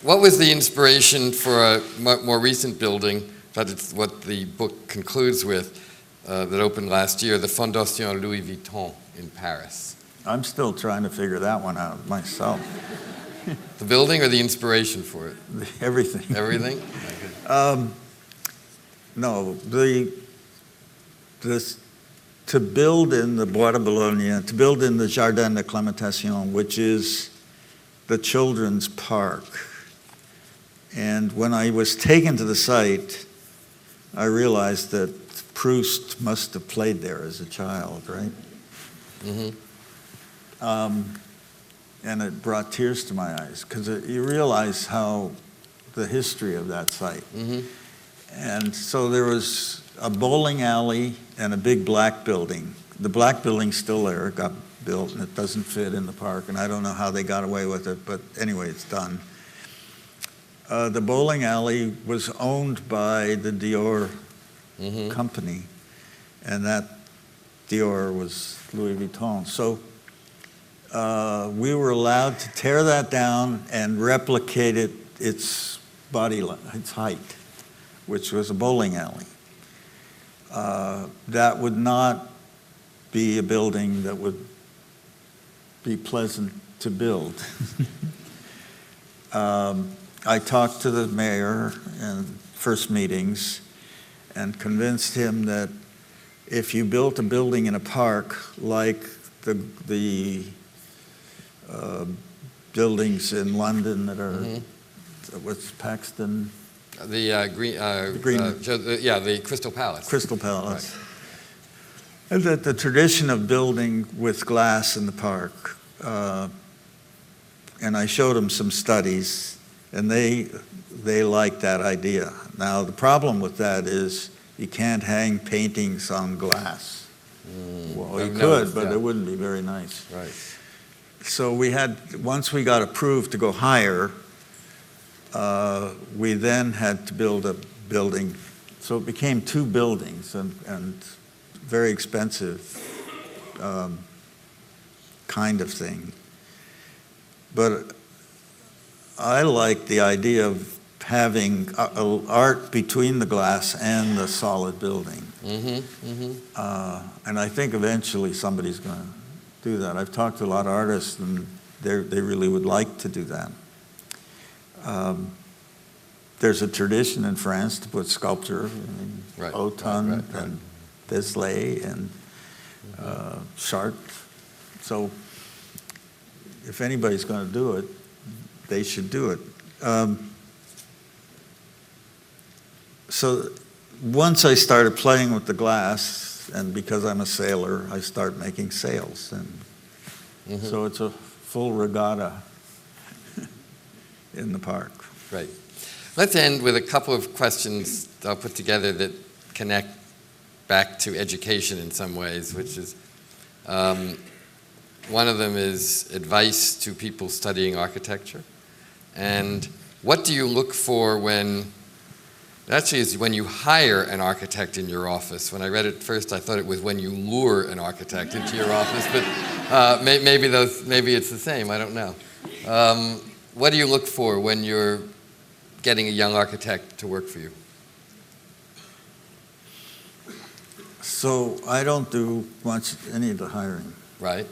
Speaker 2: What was the inspiration for a more recent building, but it's what the book concludes with, that opened last year, the Fondation Louis Vuitton in Paris?
Speaker 3: I'm still trying to figure that one out myself.
Speaker 2: The building or the inspiration for it?
Speaker 3: Everything.
Speaker 2: Everything?
Speaker 3: No, to build in the Bois de Boulogne, to build in the Jardin de Clémentation, which is the children's park. And when I was taken to the site, I realized that Proust must have played there as a child, right? And it brought tears to my eyes, because you realize how the history of that site. And so there was a bowling alley and a big black building. The black building's still there. It got built, and it doesn't fit in the park, and I don't know how they got away with it, but anyway, it's done. The bowling alley was owned by the Dior company, and that Dior was Louis Vuitton. So we were allowed to tear that down and replicate its height, which was a bowling alley. That would not be a building that would be pleasant to build. I talked to the mayor in first meetings and convinced him that if you built a building in a park like the buildings in London that are, what's Paxton?
Speaker 2: The Crystal Palace.
Speaker 3: Crystal Palace. Right. And that the tradition of building with glass in the park, and I showed them some studies, and they like that idea. Now, the problem with that is you can't hang paintings on glass. Well, you could, but it wouldn't be very nice.
Speaker 2: Right.
Speaker 3: So once we got approved to go higher, we then had to build a building. So it became 2 buildings and very expensive kind of thing. But I like the idea of having art between the glass and the solid building. And I think eventually somebody's going to do that. I've talked to a lot of artists, and they really would like to do that. There's a tradition in France to put sculpture, Auton and Vézelay and Chartres. So if anybody's going to do it, they should do it. So once I started playing with the glass, and because I'm a sailor, I start making sails. And so it's a full regatta in the park.
Speaker 2: Right. Let's end with a couple of questions I'll put together that connect back to education in some ways, which is, one of them is advice to people studying architecture. And what do you look for when you hire an architect in your office? When I read it first, I thought it was when you lure an architect into your office, but maybe it's the same, I don't know. What do you look for when you're getting a young architect to work for you?
Speaker 3: So I don't do any of the hiring.
Speaker 2: Right.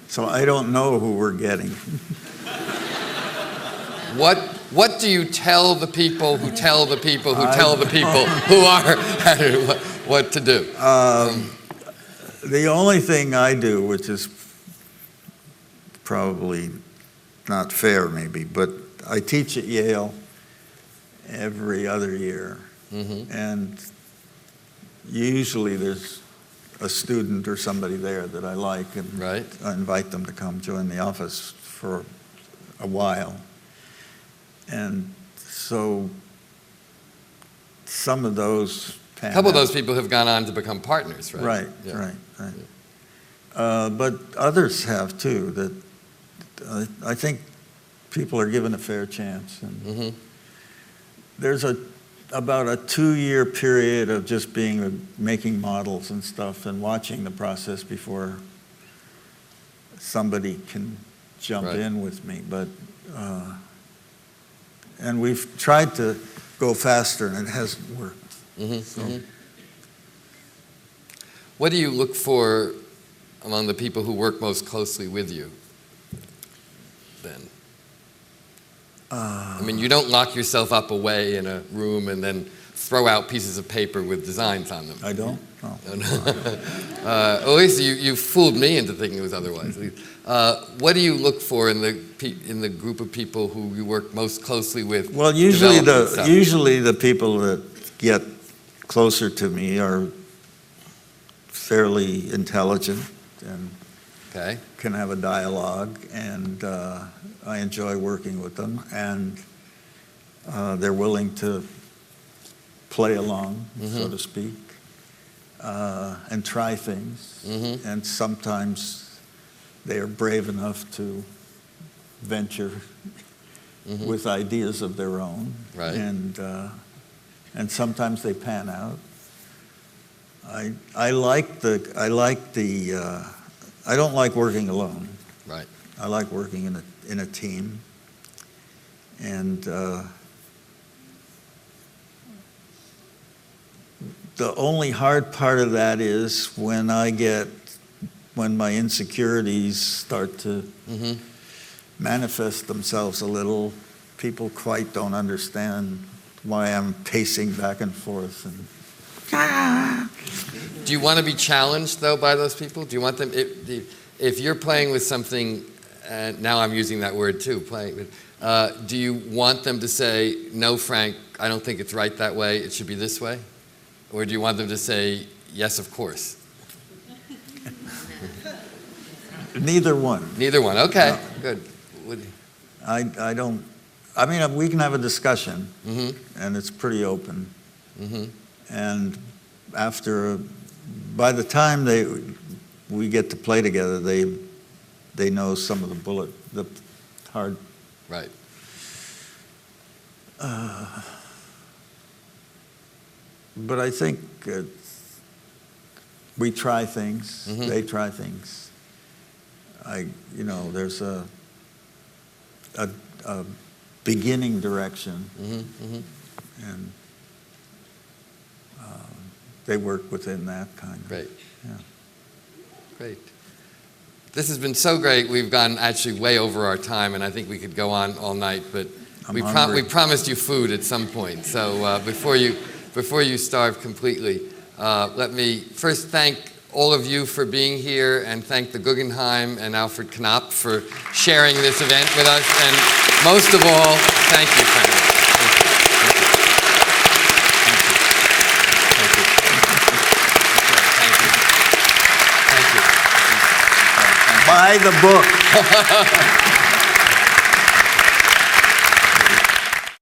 Speaker 3: So I don't know who we're getting.
Speaker 2: What do you tell the people who tell the people who tell the people who are what to do?
Speaker 3: The only thing I do, which is probably not fair maybe, but I teach at Yale every other year. And usually there's a student or somebody there that I like, and I invite them to come join the office for a while. And so some of those
Speaker 2: a couple of those people have gone on to become partners, right?
Speaker 3: Right. But others have too, that I think people are given a fair chance. And there's about a 2-year period of just making models and stuff and watching the process before somebody can jump in with me. But and we've tried to go faster, and it hasn't worked.
Speaker 2: What do you look for among the people who work most closely with you then? I mean, you don't lock yourself up away in a room and then throw out pieces of paper with designs on them.
Speaker 3: I don't? No.
Speaker 2: At least you fooled me into thinking it was otherwise. What do you look for in the group of people who you work most closely with?
Speaker 3: Well, usually the people that get closer to me are fairly intelligent and
Speaker 2: Okay.
Speaker 3: can have a dialogue, and I enjoy working with them, and they're willing to play along, so to speak, and try things. And sometimes they are brave enough to venture with ideas of their own,
Speaker 2: Right.
Speaker 3: And sometimes they pan out. I don't like working alone.
Speaker 2: Right.
Speaker 3: I like working in a team, and the only hard part of that is when my insecurities start to manifest themselves a little. People quite don't understand why I'm pacing back and forth and.
Speaker 2: Do you want to be challenged, though, by those people? Do you want them, if you're playing with something, and now I'm using that word too, playing, do you want them to say, no, Frank, I don't think it's right that way, it should be this way? Or do you want them to say, yes, of course?
Speaker 3: Neither one.
Speaker 2: Neither one, okay,
Speaker 3: No.
Speaker 2: good.
Speaker 3: I don't, I mean, we can have a discussion, and it's pretty open. And by the time we get to play together, they know some of the hard.
Speaker 2: Right.
Speaker 3: But I think we try things. They try things. There's a beginning direction, and they work within that kind of.
Speaker 2: Great.
Speaker 3: Yeah.
Speaker 2: Great. This has been so great. We've gone actually way over our time, and I think we could go on all night, but we promised you food at some point. So before you starve completely, let me first thank all of you for being here, and thank the Guggenheim and Alfred Knopp for sharing this event with us. And most of all, thank you, Frank.
Speaker 3: Buy the book.